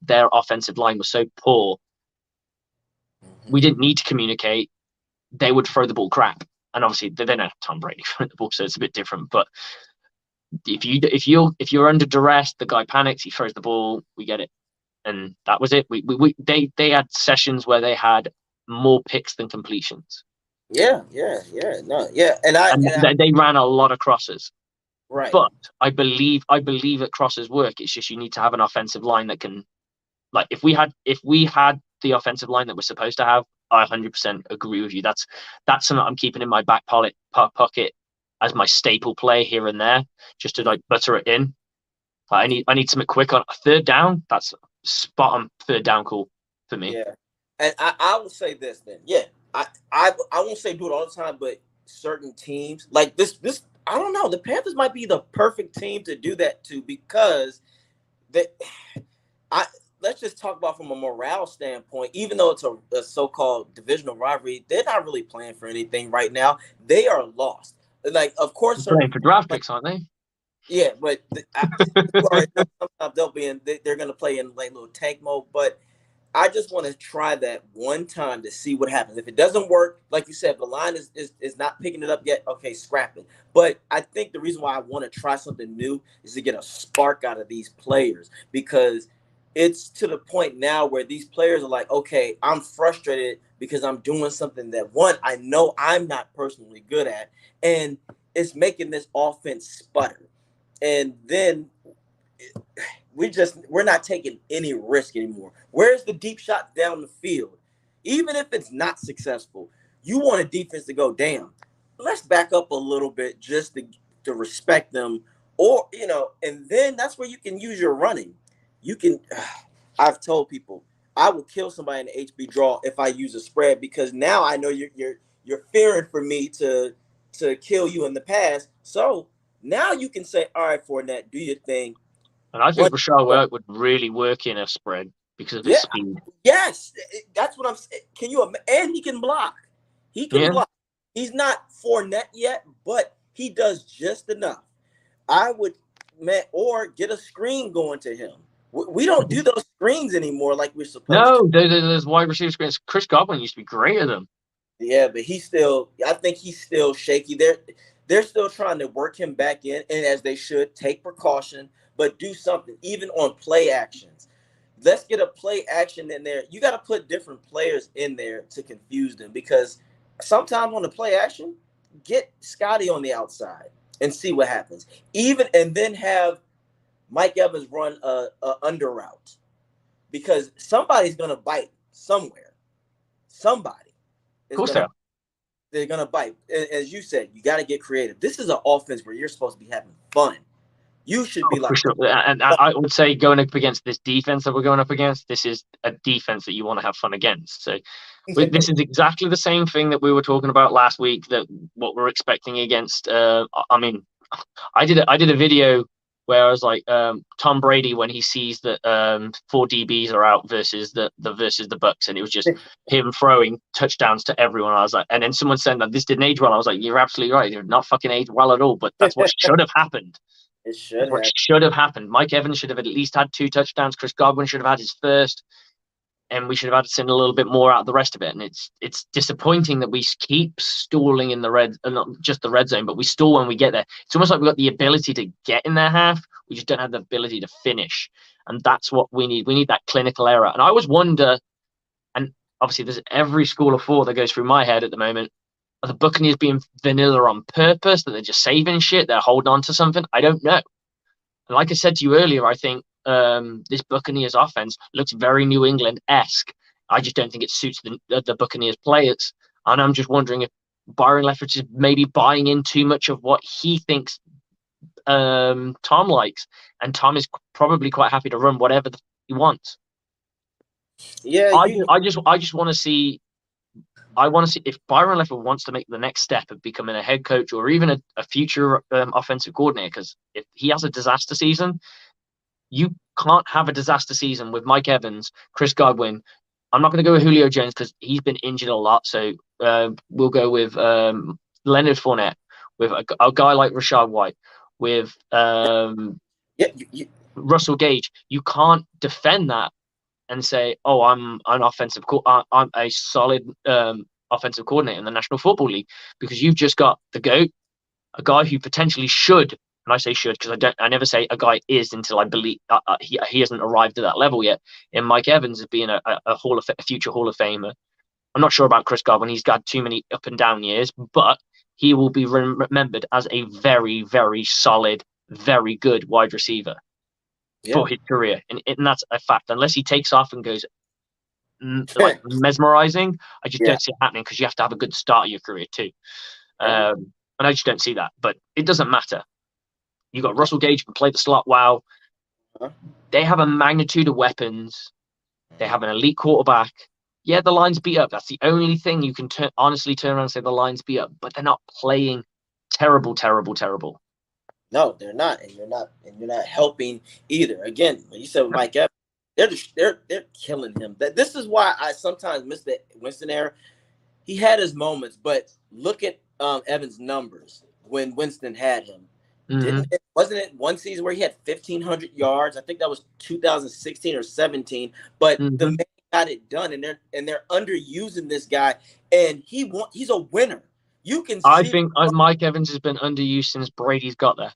their offensive line was so poor. We Mhm. didn't need to communicate. They would throw the ball crap, and obviously they don't have Tom Brady throwing the ball, so it's a bit different. But if you're under duress, the guy panics, he throws the ball, we get it, and that was it. They had sessions where they had more picks than completions, Yeah. Yeah. Yeah. No. Yeah. And I. and And I. they ran a lot of crosses. Right. But I believe that crosses work. It's just you need to have an offensive line that can, like, if we had the offensive line that we're supposed to have, I 100% agree with you. That's something I'm keeping in my back pocket as my staple play here and there, just to like butter it in. I need something quick on a third down. That's spot on third down call for me. Yeah. And I will say this then. Yeah. I won't say do it all the time, but certain teams like this I don't know. The Panthers might be the perfect team to do that to because they I let's just talk about from a morale standpoint. Even though it's a so-called divisional rivalry, they're not really playing for anything right now. They are lost. Like, of course, They're certain playing for draft like picks, aren't they? yeah, but you already know sometimes they'll be in. They're going to play in like little tank mode. But I just want to try that one time to see what happens. If it doesn't work, like you said, the line is not picking it up yet. Okay, scrap it. But I think the reason why I want to try something new is to get a spark out of these players because it's to the point now where these players are like, okay, I'm frustrated because I'm doing something that one I know I'm not personally good at, and it's making this offense sputter. And then we're not taking any risk anymore. Where's the deep shot down the field? Even if it's not successful, you want a defense to go, damn, let's back up a little bit just to respect them. Or, and then that's where you can use your running. You can I've told people, I will kill somebody in the HB draw if I use a spread, because now I know you're fearing for me to kill you in the past. So now you can say, all right, Fournette, do your thing. And I Run. think Rashad White would really work in a spread because of his Yeah. speed. Yes. That's what I'm saying. Can you? And he can block. He can Yeah. block. He's not Fournette yet, but he does just enough. I would, man, or get a screen going to him. We don't do those screens anymore like we're supposed to. No, there's wide receiver screens. Chris Godwin used to be great at them. Yeah, but he's still. I think he's still shaky. They're still trying to work him back in, and as they should, take precaution, but do something even on play actions. Let's get a play action in there. You got to put different players in there to confuse them, because sometimes on the play action, get Scotty on the outside and see what happens. Even and then have Mike Evans run a under route, because somebody's gonna bite somewhere. Somebody Of is course they gonna are. they're gonna bite. As you said, you got to get creative. This is an offense where you're supposed to be having fun. You should Oh, be like, for sure. And I would say going up against this defense that we're going up against, this is a defense that you want to have fun against. So this is exactly the same thing that we were talking about last week, that what we're expecting against. I mean, I did a video where I was like, Tom Brady when he sees that four DBs are out versus the Bucs, and it was just him throwing touchdowns to everyone. I was like, and then someone said that this didn't age well. I was like, you're absolutely right. It did not fucking age well at all. But that's what should have happened. it That's should what have. should have happened. Mike Evans should have at least had two touchdowns. Chris Godwin should have had his first, and we should have had to send a little bit more out of the rest of it. And it's disappointing that we keep stalling in the red, not just the red zone, but we stall when we get there. It's almost like we've got the ability to get in their half. We just don't have the ability to finish, and that's what we need. We need that clinical error. And I always wonder, and obviously there's every school of thought that goes through my head at the moment. Are the Buccaneers being vanilla on purpose? That they're just saving shit? They're holding on to something? I don't know. And like I said to you earlier, I think this Buccaneers offense looks very New England-esque. I just don't think it suits the Buccaneers players. And I'm just wondering if Byron Leftwich is maybe buying in too much of what he thinks Tom likes. And Tom is probably quite happy to run whatever he wants. Yeah, I just want to see. I want to see if Byron Leftwich wants to make the next step of becoming a head coach or even a future offensive coordinator. Because if he has a disaster season, you can't have a disaster season with Mike Evans, Chris Godwin. I'm not going to go with Julio Jones because he's been injured a lot. So we'll go with Leonard Fournette, with a guy like Rashad White, with yeah, Russell Gage. You can't defend that and say, "Oh, I'm an I'm a solid offensive coordinator in the National Football League," because you've just got the GOAT, a guy who potentially should, and I say should because I never say a guy is until I believe he hasn't arrived at that level yet. In Mike Evans as being a future Hall of Famer. I'm not sure about Chris Godwin. He's got too many up and down years, but he will be remembered as a very, very solid, very good wide receiver yeah. for his career, and that's a fact. Unless he takes off and goes like mesmerizing, I just Yeah. don't see it happening because you have to have a good start of your career too. Right. And I just don't see that. But it doesn't matter. You got Russell Gage who can play the slot well. Uh-huh. They have a magnitude of weapons. They have an elite quarterback. Yeah, the line's beat up. That's the only thing you can honestly turn around and say the line's beat up. But they're not playing terrible, terrible, terrible. No, they're not, and you're not helping either. Again, when you said Mike Evans, they're killing him. That this is why I sometimes miss the Winston era. He had his moments, but look at Evans' numbers when Winston had him. Mm-hmm. Wasn't it one season where he had 1,500 yards? I think that was 2016 or 17. But the man got it done, and they're underusing this guy, and he's a winner. You can see. I think Mike Evans has been underused since Brady's got there.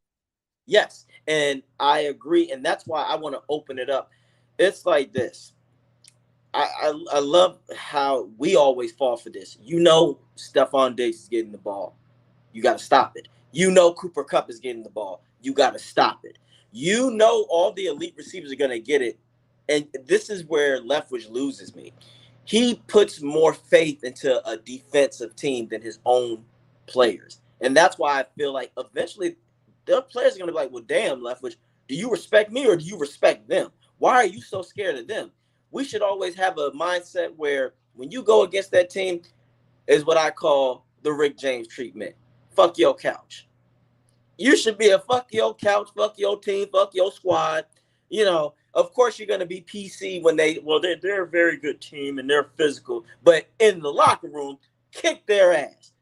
Yes, and I agree, and that's why I want to open it up. It's like this. I love how we always fall for this. You know, Stephon Diggs is getting the ball. You got to stop it. You know, Cooper Kupp is getting the ball. You got to stop it. You know, all the elite receivers are going to get it. And this is where Leftwich loses me. He puts more faith into a defensive team than his own players. And that's why I feel like eventually the players are going to be like, well, damn, Leftwich, do you respect me or do you respect them? Why are you so scared of them? we should always have a mindset where when you go against that team, is what I call the Rick James treatment. Fuck your couch. You should be a fuck your couch, fuck your team, fuck your squad. You know, of course you're gonna be PC when they're a very good team and they're physical, but in the locker room, kick their ass.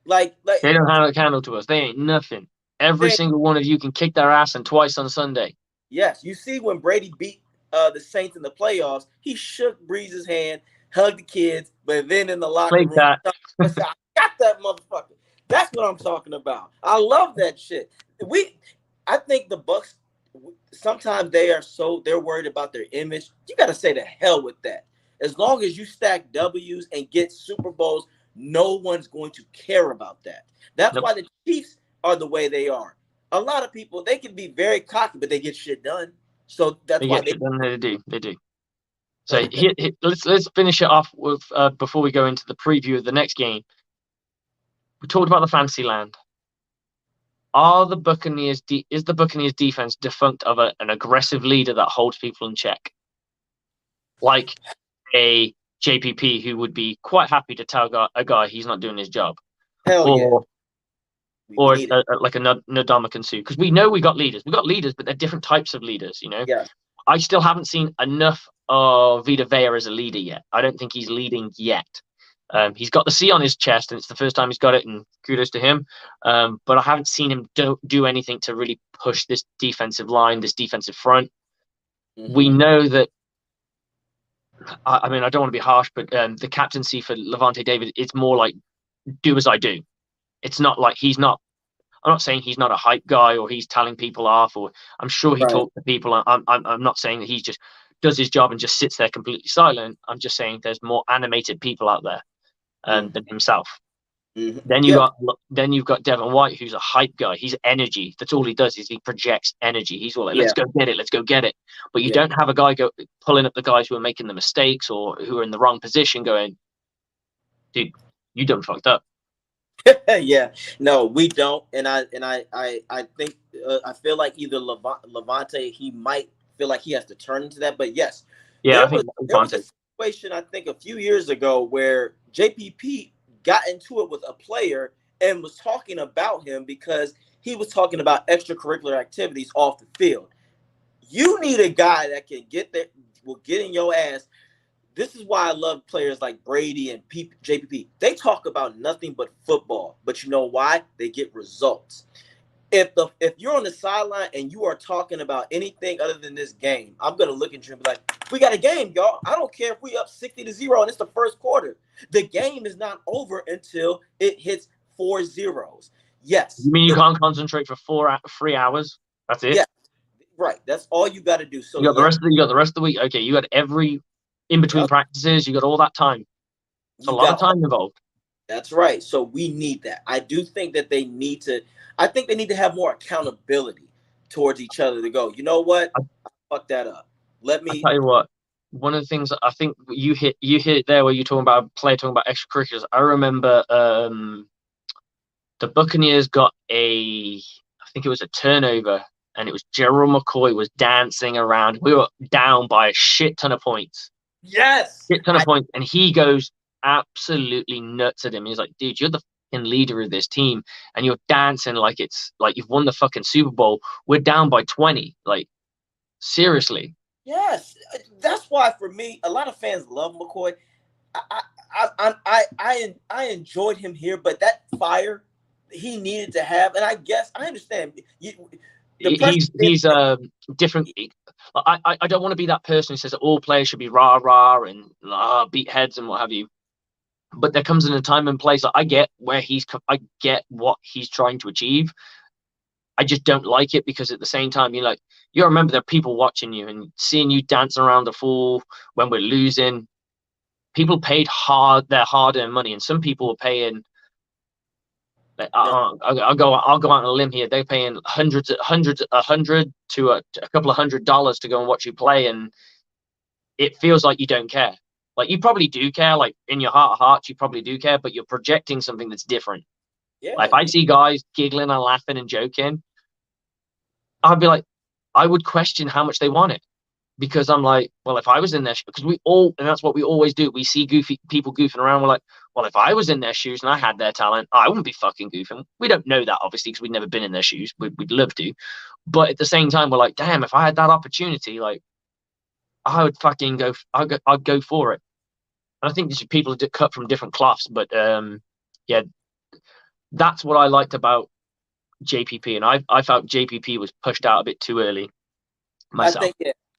Like They don't have a candle to us. They ain't nothing. Every they, single one of you can kick their ass and twice on Sunday. yes, you see when Brady beat the Saints in the playoffs, he shook Breeze's hand, hugged the kids, but then in the locker Played room, that. I said, I got that motherfucker. That's what I'm talking about. I love that shit. I think the Bucs sometimes they're worried about their image. You got to say the hell with that. As long as you stack W's and get Super Bowls, no one's going to care about that. That's Nope. why the Chiefs are the way they are. A lot of people they can be very cocky, but they get shit done. So that's They why get they. shit done. They do. They do. So let's finish it off with before we go into the preview of the next game. We talked about the fantasy land. Are the Buccaneers is the Buccaneers defense defunct of an aggressive leader that holds people in check, like a JPP who would be quite happy to tell a guy he's not doing his job, Hell yeah, or we need it. like a Ndamukong Suh, because we know we got leaders, but they're different types of leaders. You know, Yeah. I still haven't seen enough of Vita Vea as a leader yet. I don't think he's leading yet. He's got the C on his chest, and it's the first time he's got it, and kudos to him. But I haven't seen him do anything to really push this defensive line, this defensive front. Mm-hmm. We know that. I mean, I don't want to be harsh, but the captaincy for Levante David, it's more like do as I do. It's not like he's not. I'm not saying he's not a hype guy or he's telling people off, or I'm sure he Right. talks to people. I'm not saying that he just does his job and just sits there completely silent. I'm just saying there's more animated people out there than himself. Mm-hmm. Then Yeah. you've got Devin White, who's a hype guy. He's energy. That's all he does is he projects energy. He's all like, let's go get it, let's go get it. But you don't have a guy go pulling up the guys who are making the mistakes or who are in the wrong position, going, dude, you done fucked up. Yeah, no, we don't, and I think I feel like either Levante he might feel like he has to turn into that, but yes, Yeah, I think there was a situation I think a few years ago where JPP got into it with a player and was talking about him because he was talking about extracurricular activities off the field. You need a guy that can get there, will get in your ass. This is why I love players like Brady and JPP. They talk about nothing but football, but you know why? They get results. If you're on the sideline and you are talking about anything other than this game, I'm gonna look at you and be like, "We got a game, y'all. I don't care if we up 60-0 and it's the first quarter. The game is not over until it hits 4 zeros." Yes. You mean you can't concentrate for 3 hours? That's it. Yeah. Right. That's all you got to do. So you got the rest of the week. Okay, you got every in between practices. You got all that time. It's a lot of time involved. That's right. So we need that. I do think that they need to. I think they need to have more accountability towards each other to go, you know what? I fucked that up. Let me. I'll tell you what. One of the things that I think you hit there where you're talking about a player talking about extracurriculars. I remember the Buccaneers got I think it was a turnover, and it was Gerald McCoy was dancing around. We were down by a shit ton of points. Yes. Shit ton of points. And he goes absolutely nuts at him. He's like, dude, you're the fucking leader of this team, and you're dancing like it's like you've won the fucking Super Bowl. We're down by 20. Like, seriously. Yes. That's why for me, a lot of fans love McCoy. I enjoyed him here, but that fire he needed to have, and I guess I understand. He's different. I don't want to be that person who says that all players should be rah rah and beat heads and what have you. But there comes in a time and place. I get I get what he's trying to achieve. I just don't like it because at the same time, you remember there are people watching you and seeing you dancing around the fool when we're losing. People paid their hard-earned money, and some people were paying. I'll go out on a limb here. They're paying $100 to a couple of $100 to go and watch you play, and it feels like you don't care. Like, you probably do care. Like, in your heart of hearts, you probably do care, but you're projecting something that's different. Yeah. Like, if I see guys giggling and laughing and joking, I'd be like, I would question how much they want it. because I'm like, well, if I was in their because we all, and that's what we always do. We see goofy people goofing around. We're like, well, if I was in their shoes and I had their talent, I wouldn't be fucking goofing. We don't know that obviously because we've never been in their shoes. We'd love to, but at the same time, we're like, damn, if I had that opportunity, like I would fucking go. I'd go for it. And I think these people are cut from different cloths, but yeah, that's what I liked about JPP, and I felt JPP was pushed out a bit too early I myself. think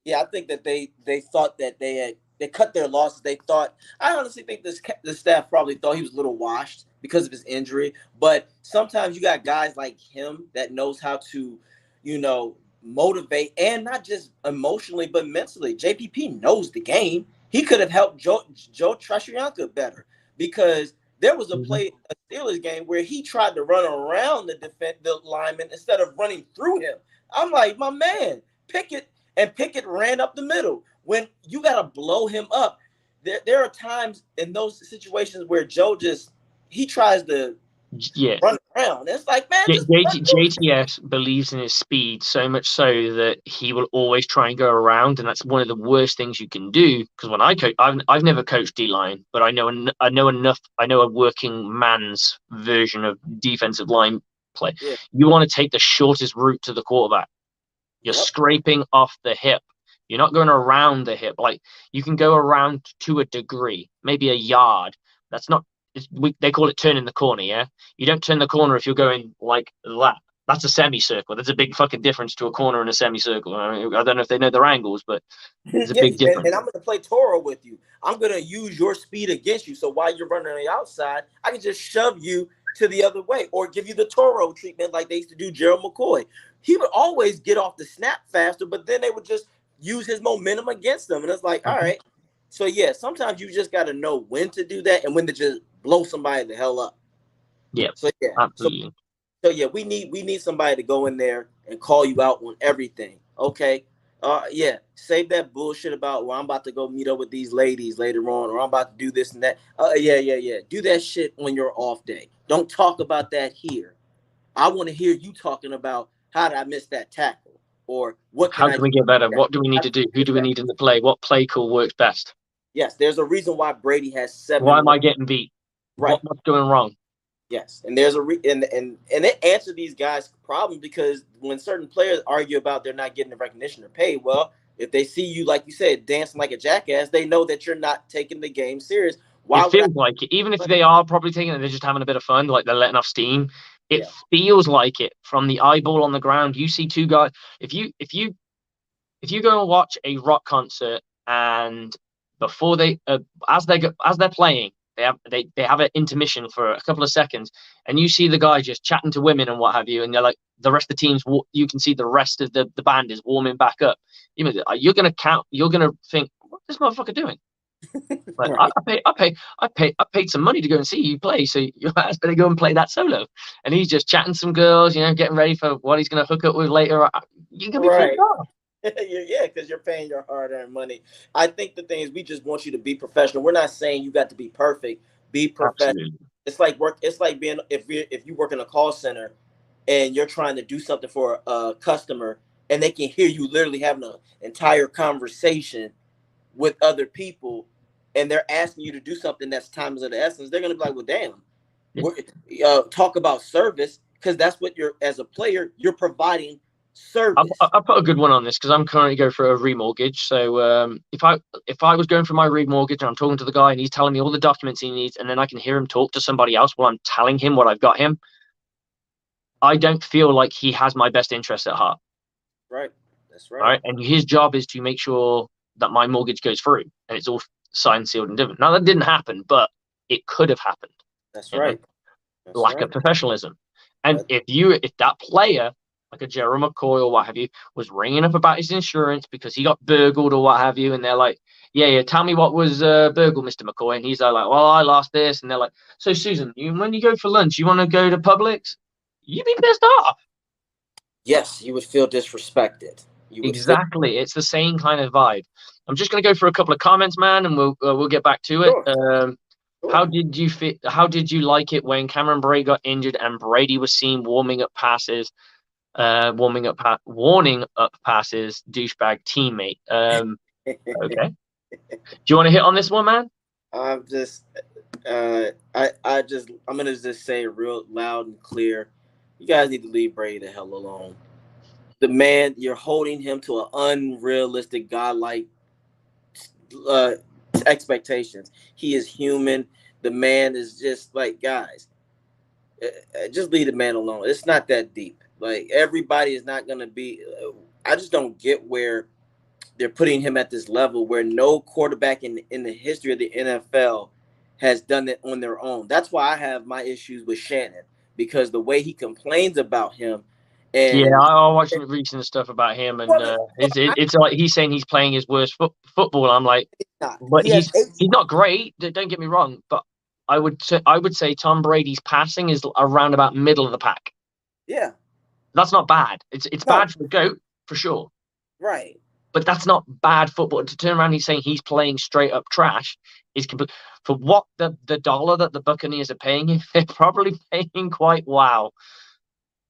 yeah, I think that they thought that they cut their losses. They thought I honestly think the staff probably thought he was a little washed because of his injury. But sometimes you got guys like him that knows how to, you know, motivate and not just emotionally but mentally. JPP knows the game. He could have helped Joe Trashianka better because there was a Mhm. play a Steelers game where he tried to run around the lineman instead of running through him. I'm like, my man, Pickett ran up the middle. When you got to blow him up, there are times in those situations where Joe just he tries to Yeah, run around. It's like, man, just run through him. JTS believes in his speed so much so that he will always try and go around, and that's one of the worst things you can do. Because when I coach, I've never coached D line, but I know enough. I know a working man's version of defensive line play. Yeah. You want to take the shortest route to the quarterback. You're Yep. scraping off the hip. You're not going around the hip. Like you can go around to a degree, maybe a yard. That's not. They call it turning the corner. Yeah, you don't turn the corner if you're going like that. That's a semicircle. There's a big fucking difference to a corner and a semicircle. I don't know if they know their angles, but there's a Yeah, big and difference. I'm going to play Toro with you. I'm going to use your speed against you. So while you're running on the outside, I can just shove you to the other way or give you the Toro treatment like they used to do Gerald McCoy. He would always get off the snap faster, but then they would just use his momentum against them. And it's like, all Mhm. right. So, yeah, sometimes you just got to know when to do that and when to just blow somebody the hell up. Yeah, So, yeah. So, absolutely. so yeah, we need somebody to go in there and call you out on everything. Okay. Yeah, save that bullshit about well, I'm about to go meet up with these ladies later on, or I'm about to do this and that. Yeah. Do that shit on your off day. Don't talk about that here. I want to hear you talking about how did I miss that tackle, or what can How I can do? we get better? That? What do we need How to do do? I Who get do we better? need in the play? What play call works best? Yes, there's a reason why Brady has Why seven am wins. I getting beat? Right. What's going wrong? Yes, and there's a and it answered these guys' problems because when certain players argue about they're not getting the recognition or pay, well, if they see you like you said dancing like a jackass, they know that you're not taking the game serious. It Why would I? feels like it, even if they are probably taking it, they're just having a bit of fun, like they're letting off steam. It Yeah, feels like it from the eyeball on the ground. You see two guys. If you go and watch a rock concert and before as they're playing, they have an intermission for a couple of seconds, and you see the guy just chatting to women and what have you, and they're like the rest of the teams. You can see the rest of the band is warming back up. You're gonna count. You're gonna think, what this motherfucker doing? Like right, I paid some money to go and see you play, so you better go and play that solo. And he's just chatting some girls, getting ready for what he's going to hook up with later. You're gonna be pissed right. off. Yeah, because you're paying your hard-earned money. I think the thing is, we just want you to be professional. We're not saying you got to be perfect. Be professional. Absolutely. It's like work. It's like being if you work in a call center and you're trying to do something for a customer and they can hear you literally having an entire conversation with other people and they're asking you to do something that's time of the essence, they're gonna be like, well, damn, Yeah. we're, talk about service because that's what you're as a player you're providing service. I put a good one on this because I'm currently going for a remortgage. So if I was going for my remortgage and I'm talking to the guy and he's telling me all the documents he needs, and then I can hear him talk to somebody else while I'm telling him what I've got him, I don't feel like he has my best interest at heart. Right. That's All right. right, and his job is to make sure that my mortgage goes through and it's all signed, sealed, and delivered. Now that didn't happen, but it could have happened. That's You know, right. That's lack of right. professionalism. And That, if that player, like a Jerome McCoy or what have you, was ringing up about his insurance because he got burgled or what have you, and they're like, yeah, tell me what was burgled, Mr. McCoy, and he's like, well, I lost this, and they're like, so Susan, when you go for lunch, you want to go to Publix? You'd be pissed off. yes, you would feel disrespected. You would feel Exactly. It's the same kind of vibe. I'm just going to go for a couple of comments, man, and we'll get back to it. sure, sure. How did you like it when Cameron Brate got injured and Brady was seen warming up passes? Warning up passes, douchebag teammate. Okay. Do you want to hit on this one, man? I'm just, I'm gonna just say it real loud and clear. You guys need to leave Brady the hell alone. The man, you're holding him to an unrealistic, godlike uh, expectations. He is human. The man is just like, guys, just leave the man alone. It's not that deep. Like, everybody is not gonna be. I just don't get where they're putting him at this level where no quarterback in the history of the NFL has done it on their own. That's why I have my issues with Shannon, because the way he complains about him, Yeah, and I watched some recent stuff about him, and it's like he's saying he's playing his worst football. I'm like, not. but He has he's not great. Don't get me wrong, but I would say Tom Brady's passing is around about middle of the pack. yeah, That's not bad. It's no, bad for the goat for sure, right, but that's not bad football. To turn around and saying he's playing straight up trash is complete for what the dollar that the Buccaneers are paying him. They're probably paying quite wow.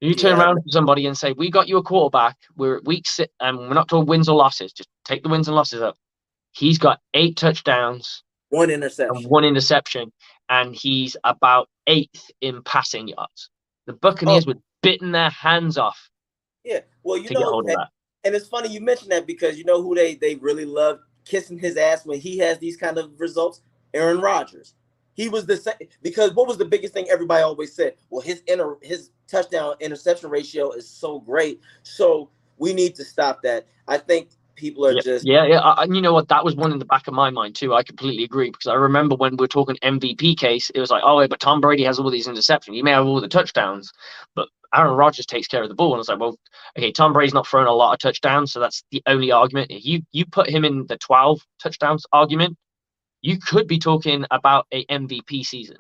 You turn yeah, around to somebody and say, "We got you a quarterback. We're at week six, and we're not talking wins or losses. Just take the wins and losses up. He's got 8 touchdowns one and interception. 1 interception, and he's about eighth in passing yards. The Oh Buccaneers were bitten their hands off yeah, well to get hold of that. and it's funny you mentioned that because you know who they really love kissing his ass when he has these kind of results. Aaron Rodgers. He was the same because what was the biggest thing everybody always said? Well, his touchdown interception ratio is so great, so we need to stop that. I think people are Yeah, just yeah, yeah. And you know what? That was one in the back of my mind too. I completely agree because I remember when we were talking MVP case, it was like, oh, wait, but Tom Brady has all these interceptions. He may have all the touchdowns, but Aaron Rodgers takes care of the ball. And I was like, well, okay, Tom Brady's not throwing a lot of touchdowns, so that's the only argument. If you put him in the 12 touchdowns argument, you could be talking about a MVP season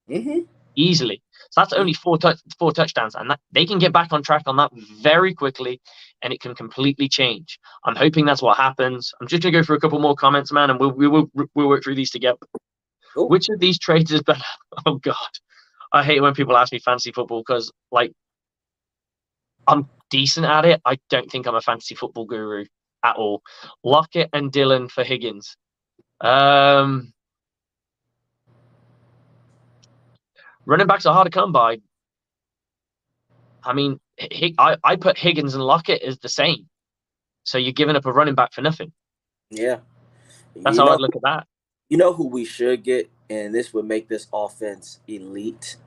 mm-hmm, easily. So that's only four touchdowns, and that they can get back on track on that very quickly, and it can completely change. I'm hoping that's what happens. I'm just gonna go through a couple more comments, man, and we'll work through these together. cool. Which of these trades is better? Oh God, I hate when people ask me fantasy football because like I'm decent at it. I don't think I'm a fantasy football guru at all. Lockett and Dylan for Higgins. Um, Running backs are hard to come by. I mean, I put Higgins and Lockett as the same. So you're giving up a running back for nothing. Yeah, That's you how I'd know, look at that. you know who we should get, and this would make this offense elite.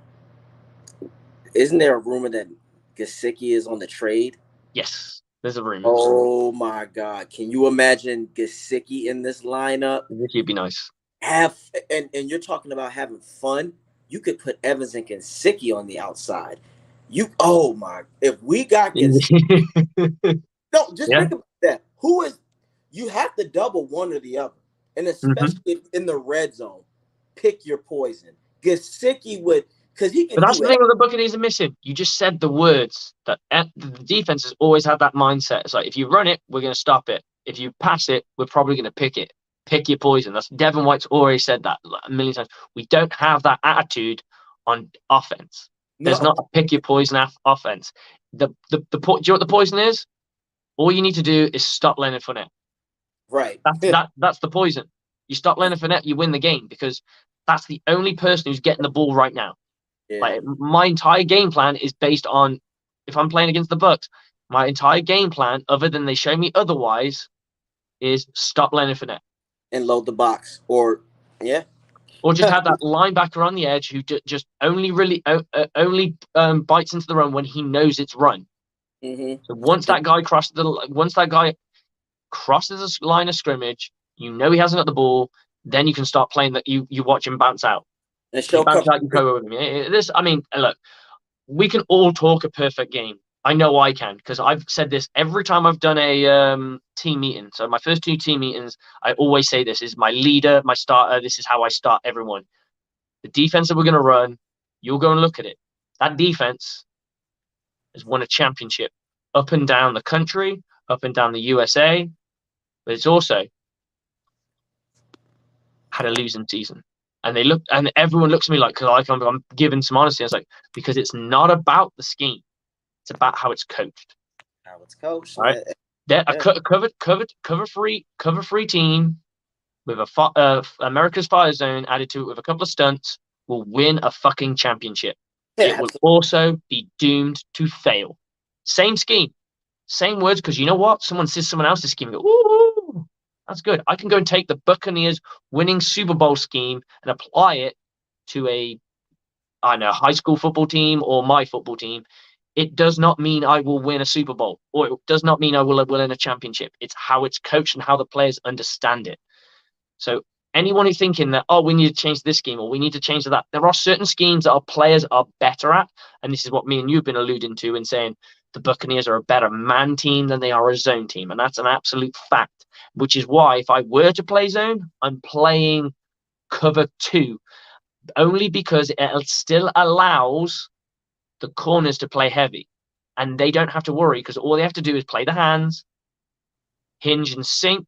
Isn't there a rumor that Gasicki is on the trade? Yes, there's a rumor. Oh my God! Can you imagine Gasicki in this lineup? This would be nice. Have and you're talking about having fun. You could put Evans and Gasicki on the outside. You oh my! If we got Gasicki, no, just Yeah. think about that. Who is you have to double one or the other, and Hmm. especially in the red zone, pick your poison. Gasicki would because he But can that's do the it. thing that the Buccaneers are missing. You just said the words that the defense has always had that mindset. It's like if you run it, we're going to stop it. If you pass it, we're probably going to pick it. Pick your poison. That's Devin White's already said that like a million times. We don't have that attitude on offense. There's No, not a pick your poison offense. Do you know what the poison is? All you need to do is stop Leonard Fournette. right? That's the poison. You stop Leonard Fournette, you win the game because that's the only person who's getting the ball right now. Yeah, Like my entire game plan is based on if I'm playing against the Bucs, my entire game plan, other than they show me otherwise, is stop Leonard Fournette. and load the box or yeah. Or just have that linebacker on the edge who just only bites into the run when he knows it's run. Mm-hmm. So once that guy crosses the line of scrimmage, you know he hasn't got the ball. Then you can start playing that. You watch him bounce out. And He show bounces cover out, you three. go with him. This, I mean, look, we can all talk a perfect game. I know I can because I've said this every time I've done a team meeting. So my first 2 team meetings, I always say this is my leader, my starter. This is how I start everyone. The defense that we're going to run, you'll go and look at it. That defense has won a championship up and down the country, up and down the USA, but it's also had a losing season. And everyone looks at me like, because I'm giving some honesty. I was like, because it's not about the scheme. It's about how it's coached. How it's coached, Right? man. They're a Yeah. cover free team with America's Fire Zone added to it with a couple of stunts will win a fucking championship. Yeah, It will absolutely. also be doomed to fail. Same scheme, same words, because you know what? Someone sees someone else's scheme and go, ooh, that's good. I can go and take the Buccaneers winning Super Bowl scheme and apply it to I don't know, high school football team or my football team. It does not mean I will win a Super Bowl or it does not mean I will win a championship. It's how it's coached and how the players understand it. So anyone who's thinking that, oh, we need to change this scheme or we need to change that, there are certain schemes that our players are better at. And this is what me and you've been alluding to in saying the Buccaneers are a better man team than they are a zone team. And that's an absolute fact, which is why if I were to play zone, I'm playing cover two, only because it still allows the corners to play heavy. And they don't have to worry because all they have to do is play the hands, hinge and sink.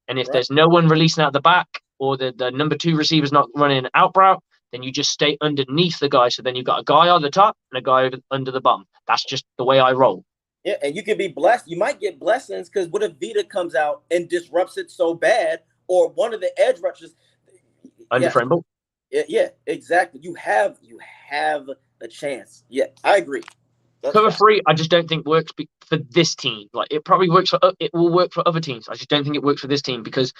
And if Right. there's no one releasing out the back or the number two receiver's not running an out route, then you just stay underneath the guy. So then you've got a guy on the top and a guy under the bum. That's just the way I roll. Yeah, and you can be blessed. You might get blessings because what if Vita comes out and disrupts it so bad, or one of the edge rushers? Under Yeah, Frimble. yeah, exactly. You have a chance. Yeah, I agree. That's Cover fact. three, I just don't think works for this team. Like it probably works it will work for other teams. I just don't think it works for this team because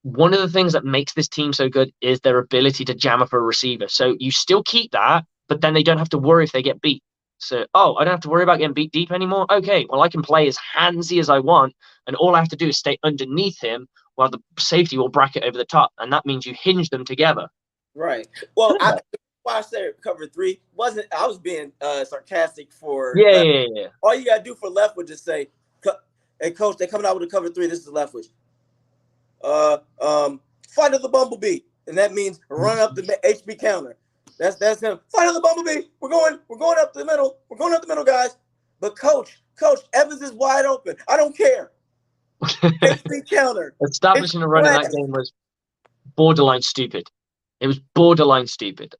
one of the things that makes this team so good is their ability to jam up a receiver. So you still keep that, but then they don't have to worry if they get beat. So, oh, I don't have to worry about getting beat deep anymore. Okay, well, I can play as handsy as I want, and all I have to do is stay underneath him while the safety will bracket over the top, and that means you hinge them together. Right. Well, why I said cover three wasn't. I was being sarcastic for Yeah, left. yeah, yeah. All you gotta do for left would just say, "Hey, coach, they're coming out with a cover three. This is the Leftwich. Fight of the Bumblebee, and that means run up the HB counter. That's him. Fight of the Bumblebee. We're going up the middle. We're going up the middle, guys. But coach, Evans is wide open. I don't care. HB counter. Establishing a run in that game was borderline stupid. It was borderline stupid.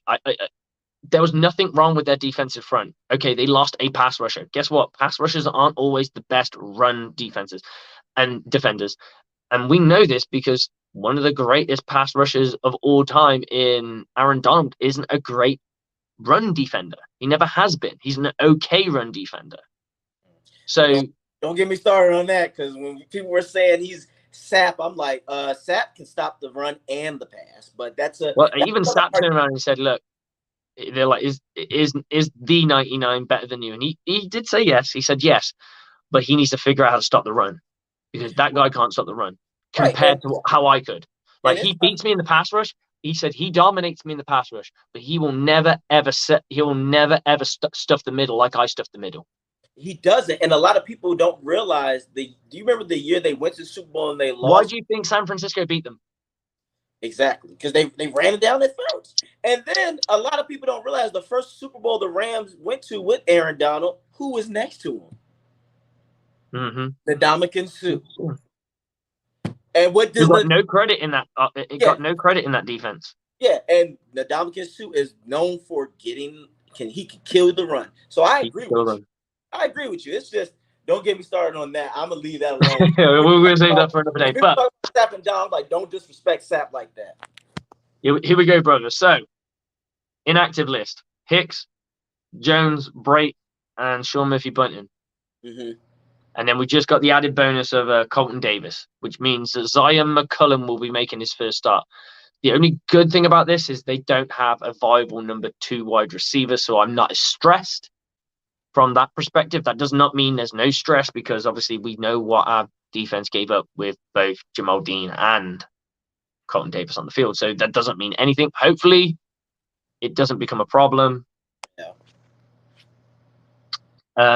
There was nothing wrong with their defensive front. Okay, they lost a pass rusher. Guess what? Pass rushers aren't always the best run defenses and defenders. And we know this because one of the greatest pass rushers of all time in Aaron Donald isn't a great run defender. He never has been. He's an okay run defender. So don't get me started on that because when people were saying he's Sap, I'm like, Sap can stop the run and the pass, but that's even Sap turned around and said, "Look, they're like, is the 99 better than you?" And he did say yes. He said yes, but he needs to figure out how to stop the run because that guy can't stop the run compared to how I could. Like he beats me in the pass rush. He said he dominates me in the pass rush, but he will never ever stuff the middle like I stuff the middle. He doesn't, and a lot of people don't realize do you remember the year they went to the Super Bowl and they lost? Why do you think San Francisco beat them? Exactly, because they ran it down their throats. And then a lot of people don't realize the first Super Bowl the Rams went to with Aaron Donald, who was next to him? Mm-hmm. Ndamukong Suh. And what does got no credit in that? Got no credit in that defense. Yeah, and Ndamukong Suh is known for he can kill the run. So I agree with you. I agree with you. It's just don't get me started on that. I'm gonna leave that alone. We're gonna save that for another day. But Sap and Dom, like, don't disrespect Sap like that. Here we go, brother. So inactive list: Hicks, Jones, Brait, and Sean Murphy-Bunting. Mm-hmm. And then we just got the added bonus of Colton Davis, which means that Zion McCullum will be making his first start. The only good thing about this is they don't have a viable number 2 wide receiver, so I'm not as stressed from that perspective. That does not mean there's no stress because obviously we know what our defense gave up with both Jamal Dean and Colton Davis on the field. So that doesn't mean anything. Hopefully it doesn't become a problem. Yeah.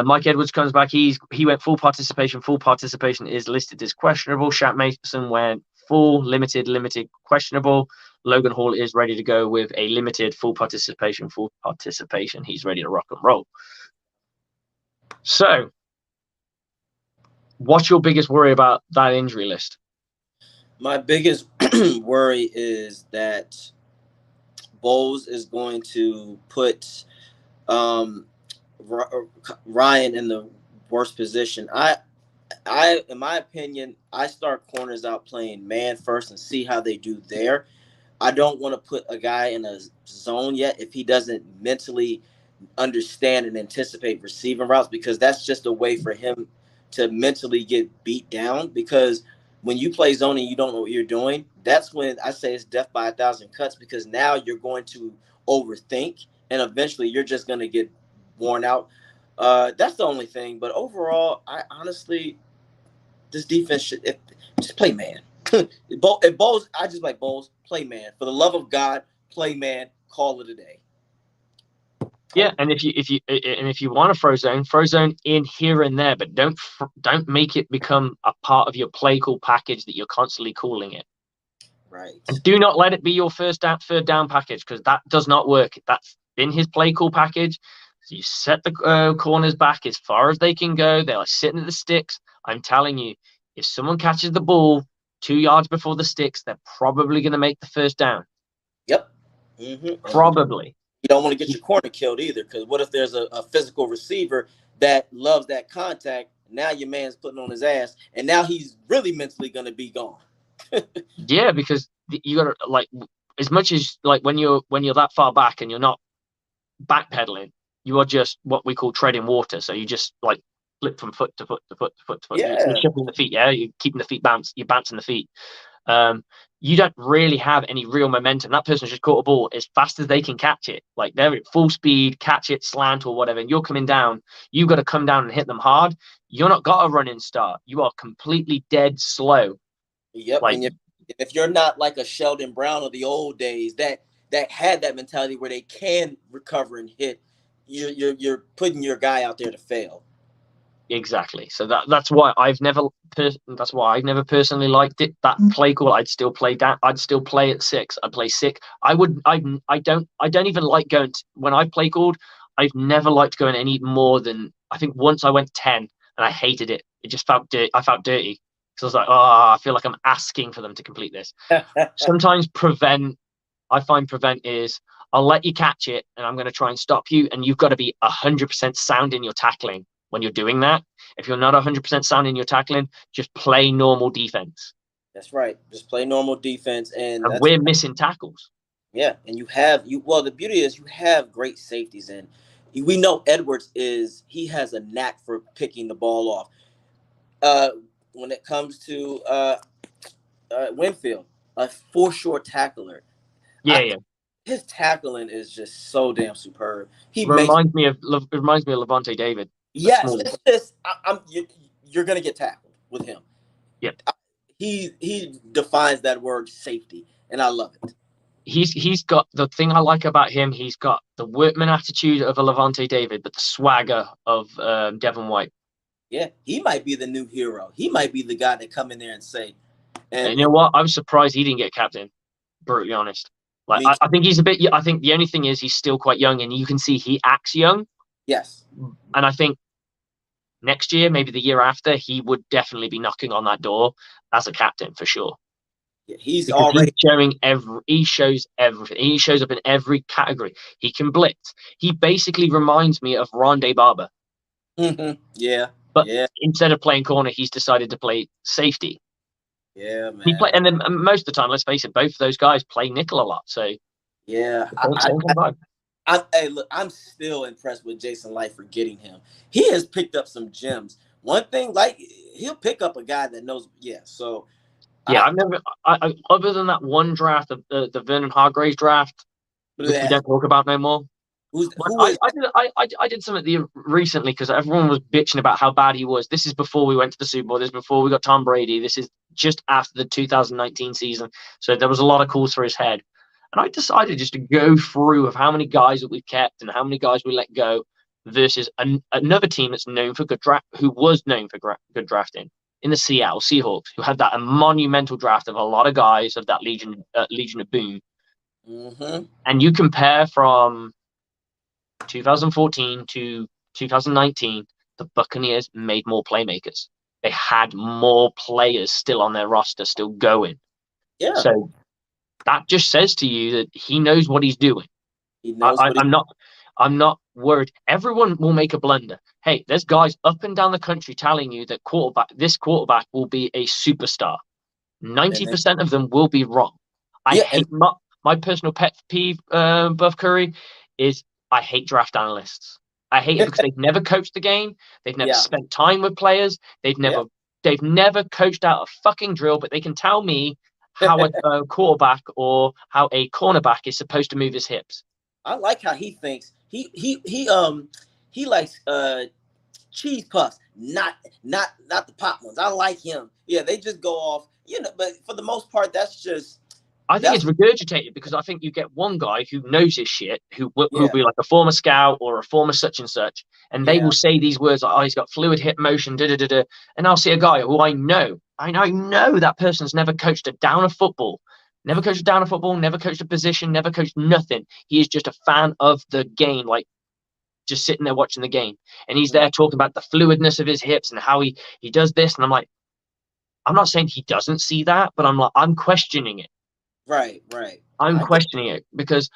Mike Edwards comes back. He went full participation. Full participation is listed as questionable. Shaq Mason went full, limited, questionable. Logan Hall is ready to go with a limited, full participation. He's ready to rock and roll. So, what's your biggest worry about that injury list? My biggest worry is that Bowles is going to put Ryan in the worst position. In my opinion, I start corners out playing man first and see how they do there. I don't want to put a guy in a zone yet if he doesn't mentally understand and anticipate receiving routes, because that's just a way for him to mentally get beat down. Because when you play zone and you don't know what you're doing, that's when I say it's death by a thousand cuts, because now you're going to overthink and eventually you're just going to get worn out. That's the only thing. But overall, I honestly, this defense should just play man. If Bowles, I just like Bowles, play man. For the love of God, play man. Call it a day. Yeah, and if you want to throw zone in here and there, but don't make it become a part of your play call package that you're constantly calling it. Right. And do not let it be your third down package, because that does not work. That's been his play call package. So you set the corners back as far as they can go. They are sitting at the sticks. I'm telling you, if someone catches the ball 2 yards before the sticks, they're probably going to make the first down. Yep. Mm-hmm. And Probably. you don't want to get your corner killed either, because what if there's a physical receiver that loves that contact? Now your man's putting on his ass, and now he's really mentally going to be gone. Yeah, because you got to, like, as much as, like, when you're that far back and you're not backpedaling, you are just what we call treading water. So you just, like, flip from foot to foot to foot to foot to foot. You're Yeah. shuffling the feet. Yeah, you're keeping the feet bounce. You're bouncing the feet. You don't really have any real momentum. That person's just caught a ball as fast as they can catch it. Like, they're at full speed, catch it, slant or whatever, and you're coming down. You've got to come down and hit them hard. You're not got a running start. You are completely dead slow. Yep. Like, And if you're not like a Sheldon Brown of the old days that had that mentality where they can recover and hit, you're putting your guy out there to fail. exactly. So that's why I've never personally liked it. That play call, I'd still play that. I'd still play at six. I'd play six. I don't even like going when I play called. I've never liked going any more than, I think once I went 10 and I hated it. It just felt dirty. I felt dirty. So I was like, oh, I feel like I'm asking for them to complete this. Sometimes I find prevent is, I'll let you catch it and I'm going to try and stop you. And you've got to be 100% sound in your tackling when you're doing that. If you're not 100% sound in your tackling, just play normal defense. That's right. Just play normal defense, and And that's we're missing tackles. yeah. And you have you. Well, the beauty is you have great safeties, and we know Edwards he has a knack for picking the ball off. Uh, when it comes to Winfield, a for-sure tackler. Yeah, yeah. His tackling is just so damn superb. He makes Reminds me of Levante David, but yes. smaller. It's just you're gonna get tackled with him. Yep. He defines that word safety, and I love it. He's got the thing I like about him. He's got the workman attitude of a Levante David, but the swagger of Devin White. Yeah, he might be the new hero. He might be the guy that come in there and say, And you know what? I was surprised he didn't get captain. Brutally honest. Like, I think he's a bit. I think the only thing is he's still quite young, and you can see he acts young. yes, And I think next year, maybe the year after, he would definitely be knocking on that door as a captain for sure. yeah, he's Because already he shows everything. He shows up in every category. He can blitz. He basically reminds me of Rondé Barber. yeah, But yeah, instead of playing corner, he's decided to play safety. yeah, He play, man. and then most of the time, let's face it, both of those guys play nickel a lot. So Yeah, same vibe. hey, look, I'm still impressed with Jason Light for getting him. He has picked up some gems. One thing, like he'll pick up a guy that knows. Yeah, so Yeah, I've never, other than that one draft, the Vernon Hargraves draft, which we yeah, don't talk about no more. But who is I did something recently because everyone was bitching about how bad he was. This is before we went to the Super Bowl. This is before we got Tom Brady. This is just after the 2019 season. So there was a lot of calls for his head. And I decided just to go through of how many guys that we've kept and how many guys we let go versus another team that's known for good draft, who was known for good drafting in the Seattle Seahawks, who had that a monumental draft of a lot of guys of that Legion of Boom. mm-hmm. And you compare from 2014 to 2019, the Buccaneers made more playmakers. They had more players still on their roster, still going. Yeah, So that just says to you that he knows what he's doing. he knows what he. I'm not. I'm not worried. Everyone will make a blunder. Hey, there's guys up and down the country telling you that this quarterback will be a superstar. And then 90% of them will be wrong. I yeah, and hate my personal pet peeve, Buff Curry, is I hate draft analysts. I hate it because they've never coached the game. They've never yeah, spent time with players. yeah. They've never coached out a fucking drill, but they can tell me how a quarterback or how a cornerback is supposed to move his hips. I like how he thinks. He likes cheese puffs, not the pop ones. I like him. Yeah, they just go off, but for the most part, I think it's that's regurgitated because I think you get one guy who knows his shit, who'll yeah, be like a former scout or a former such and such, and they will yeah, say these words like, "Oh, he's got fluid hip motion," da da da da, and I'll see a guy who I know that person's never coached a down of football, never coached a down of football, never coached a position, never coached nothing. He is just a fan of the game, like just sitting there watching the game, and he's mhm. there talking about the fluidness of his hips and how he does this, and I'm like, I'm not saying he doesn't see that, but I'm questioning it. Right, right. I'm I get questioning it because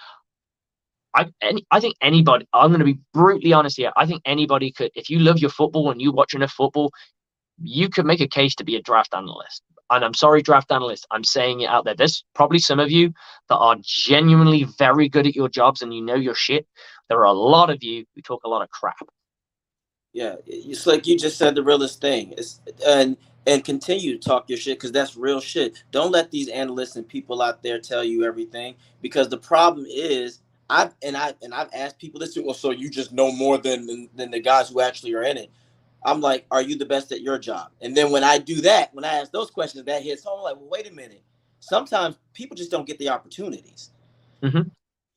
I think anybody. I'm going to be brutally honest here. I think anybody could, if you love your football and you watch enough football, you could make a case to be a draft analyst. And I'm sorry, draft analyst. I'm saying it out there. There's probably some of you that are genuinely very good at your jobs and you know your shit. There are a lot of you who talk a lot of crap. Yeah, it's like you just said the realest thing. And continue to talk your shit because that's real shit. Don't let these analysts and people out there tell you everything because the problem is I've asked people this. Well, so you just know more than the guys who actually are in it. I'm like, are you the best at your job? And then when I do that, when I ask those questions, that hits home. I'm like, well, wait a minute. Sometimes people just don't get the opportunities. Mm-hmm.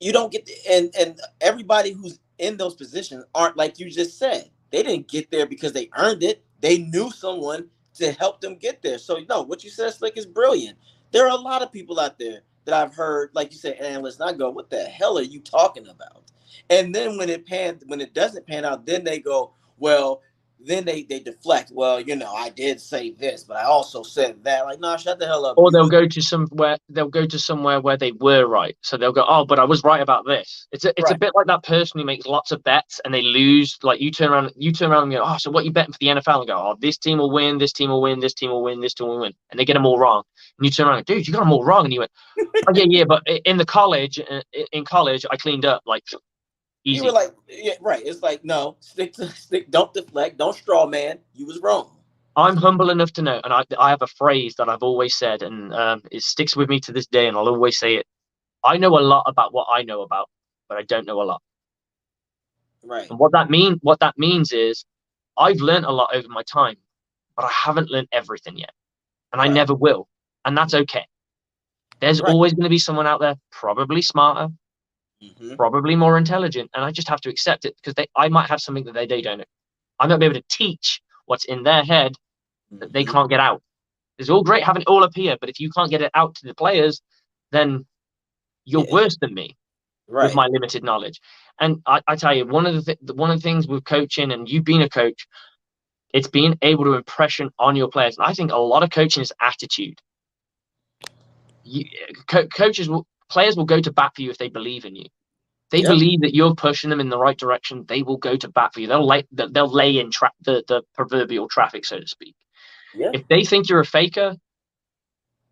You don't get and everybody who's in those positions aren't like you just said. They didn't get there because they earned it. They knew someone to help them get there. So no, what you said, Slick, is brilliant. There are a lot of people out there that I've heard, like you said, analysts, and I go, what the hell are you talking about? And then when it doesn't pan out, then they go, well, then they deflect. Well, I did say this, but I also said that. Like, nah, shut the hell up. Or You was they'll go to somewhere where they were right. So they'll go, oh, but I was right about this. It's a right. bit like that person who makes lots of bets and they lose. Like you turn around and go, oh, so what you betting for the NFL? And go, oh, this team will win, this team will win, this team will win, this team will win, and they get them all wrong. And you turn around, and go, dude, you got them all wrong. And you went, oh yeah, yeah, but in college, I cleaned up like You were easy. like, yeah, right. It's like, no, stick, don't deflect, don't straw man. You was wrong. I'm humble enough to know, and I have a phrase that I've always said, and it sticks with me to this day, and I'll always say it. I know a lot about what I know about, but I don't know a lot. Right, And what that means is I've learned a lot over my time, but I haven't learned everything yet. And I right, never will. And that's okay. There's right. always going to be someone out there, probably smarter, Mm-hmm. probably more intelligent. And I just have to accept it because I might have something that they don't know. I might be able to teach what's in their head that they Mm-hmm. can't get out. It's all great having it all up here, but if you can't get it out to the players, then you're Yeah, worse than me with right. my limited knowledge. And I tell you, one of the things with coaching, and you've been a coach, it's being able to impression on your players. And I think a lot of coaching is attitude. You, players will go to bat for you if they believe in you. They Yep. believe that you're pushing them in the right direction. They will go to bat for you. They'll lay in the proverbial traffic, so to speak. Yeah. If they think you're a faker,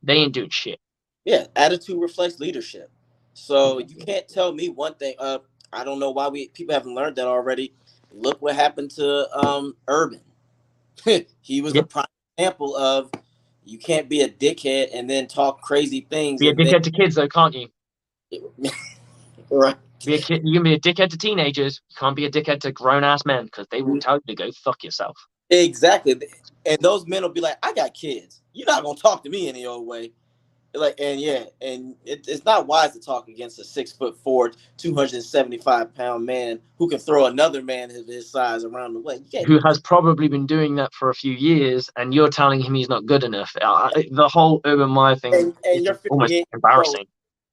they ain't doing shit. Yeah. Attitude reflects leadership. So you Exactly. can't tell me one thing. I don't know why we people haven't learned that already. Look what happened to Urban. He was Yeah, a prime example of you can't be a dickhead and then talk crazy things be a and then dickhead to kids though, can't you? right. Be a kid. You can be a dickhead to teenagers. You can't be a dickhead to grown ass men because they will tell you to go fuck yourself. Exactly. And those men will be like, I got kids. You're not gonna talk to me any old way. Like, and yeah, and it's not wise to talk against a 6'4", 275-pound man who can throw another man his size around the way. You can't Who do has probably been doing that for a few years, and you're telling him he's not good enough. The whole Urban Meyer thing is and you're just fitting almost in. So embarrassing.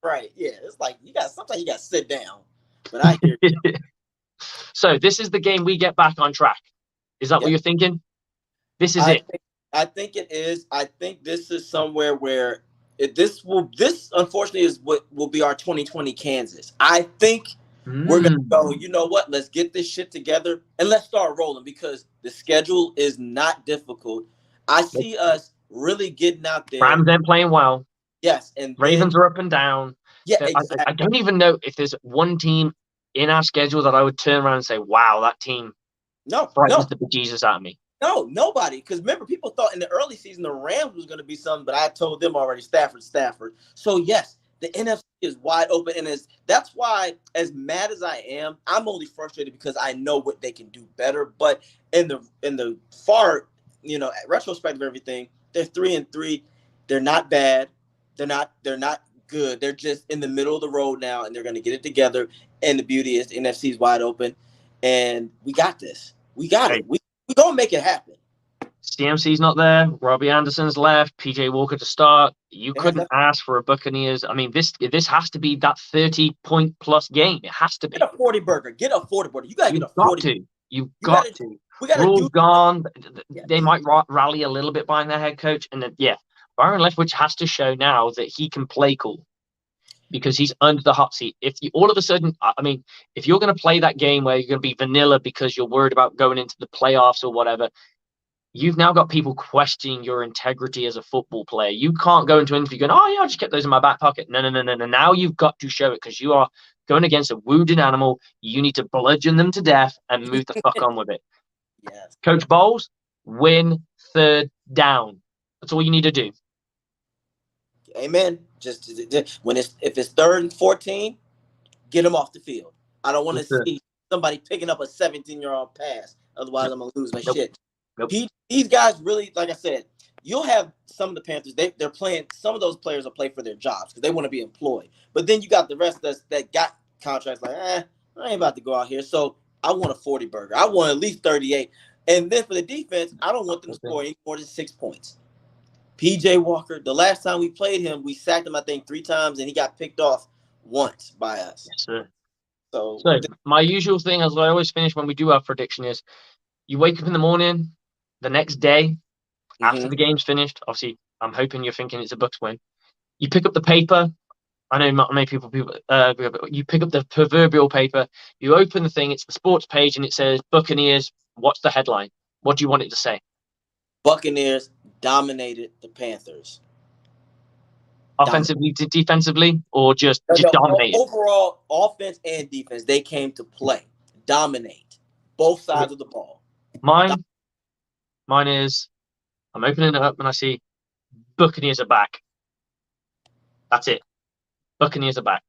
right, yeah, it's like sometimes you got to sit down. But I hear you. So this is the game we get back on track. Is that what Yep. you're thinking? This is I it. think I think it is. I think this is somewhere where this unfortunately is what will be our 2020 Kansas. I think We're going to go, Mm. you know what? Let's get this shit together and let's start rolling because the schedule is not difficult. I see us really getting out there. Rams ain't playing well. Yes. And then, Ravens are up and down. yeah, I exactly. don't even know if there's one team in our schedule that I would turn around and say, wow, that team No, frightens no, the bejesus out of me. no, nobody. Because remember, people thought in the early season the Rams was going to be something, but I told them already Stafford, Stafford. So, yes, the NFC is wide open. And that's why, as mad as I am, I'm only frustrated because I know what they can do better. But in the far, retrospect of everything, they're 3-3. They're not bad. They're not good. They're just in the middle of the road now, and they're going to get it together. And the beauty is the NFC is wide open, and we got this. We got Hey, it. We gonna make it happen. CMC's not there. Robbie Anderson's left. PJ Walker to start. You Yeah, couldn't ask for a Buccaneers. I mean, this has to be that 30-point plus game. It has to get be. a 40 burger. Get a 40 burger. You gotta get You've a got 40. to. You've You got gotta. to. We gotta Rule's do. gone. They Yes. might rally a little bit behind their head coach. And then, yeah, Byron Leftwich has to show now that he can play cool because he's under the hot seat. If you all of a sudden, I mean, if you're going to play that game where you're going to be vanilla because you're worried about going into the playoffs or whatever, you've now got people questioning your integrity as a football player. You can't go into an interview going, "Oh yeah, I just kept those in my back pocket." No, no, no, no, no. Now you've got to show it because you are going against a wounded animal. You need to bludgeon them to death and move the fuck on with it. Yes. Coach Bowles, win third down. That's all you need to do. Amen. Just when if it's 3rd and 14, get them off the field. I don't want to Yes, sir. see somebody picking up a 17-year-old pass. Otherwise, Nope, I'm gonna lose my nope, shit. nope. These guys really, like I said, you'll have some of the Panthers. They're playing. Some of those players will play for their jobs because they want to be employed. But then you got the rest of us that got contracts. Like, I ain't about to go out here. So I want a 40 burger. I want at least 38. And then for the defense, I don't want them to score any more than 6 points. PJ Walker, the last time we played him, we sacked him, I think, 3 times, and he got picked off once by us. Yes, sir. So, So my usual thing, as I always finish when we do our prediction, is you wake up in the morning, the next day after mm-hmm. the game's finished. Obviously, I'm hoping you're thinking it's a Bucs win. You pick up the paper. I know not many people. You pick up the proverbial paper. You open the thing. It's the sports page, and it says Buccaneers. What's the headline? What do you want it to say? Buccaneers dominated the Panthers. Offensively, defensively, or just No, dominated? overall, offense and defense, they came to play, dominate both sides of the ball. Mine, mine is. I'm opening it up, and I see Buccaneers are back. That's it. Buccaneers are back.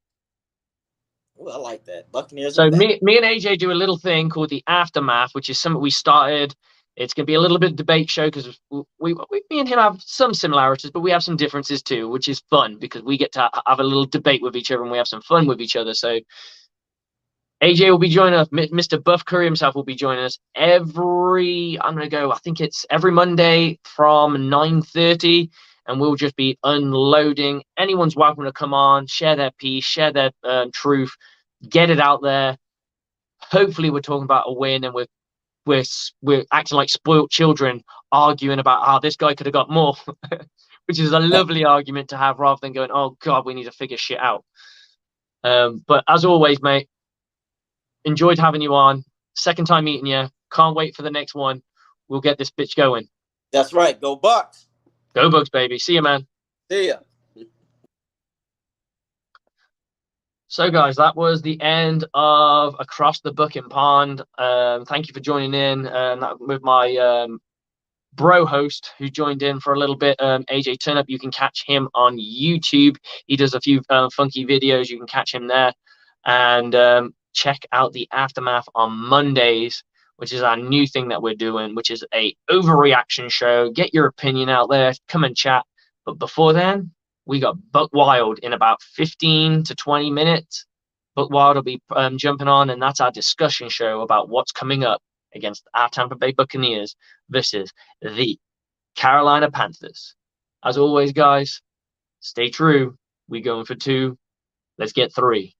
Ooh, I like that. Buccaneers are So back. me and AJ do a little thing called the aftermath, which is something we started. It's going to be a little bit of debate show because me and him have some similarities, but we have some differences too, which is fun because we get to have a little debate with each other and we have some fun with each other. So AJ will be joining us. Mr. Buff Curry himself will be joining us I'm going to go, I think it's every Monday from 9:30, and we'll just be unloading. Anyone's welcome to come on, share their piece, share their truth, get it out there. Hopefully we're talking about a win and we're acting like spoiled children arguing about how this guy could have got more, which is a lovely argument to have rather than going, oh god, we need to figure shit out. But as always, mate, enjoyed having you on. Second time meeting you. Can't wait for the next one. We'll get this bitch going. That's right. Go Bucs. Go Bugs, baby. See you, man. See ya. So, guys, that was the end of Across the Buc'n Pond. Thank you for joining in with my bro host who joined in for a little bit. AJ Turnup, you can catch him on YouTube. He does a few funky videos. You can catch him there. And check out the Aftermath on Mondays, which is our new thing that we're doing, which is a overreaction show. Get your opinion out there. Come and chat. But before then, we got Buck Wild in about 15 to 20 minutes. Buck Wild will be jumping on, and that's our discussion show about what's coming up against our Tampa Bay Buccaneers versus the Carolina Panthers. As always, guys, stay true. We going for 2. Let's get 3.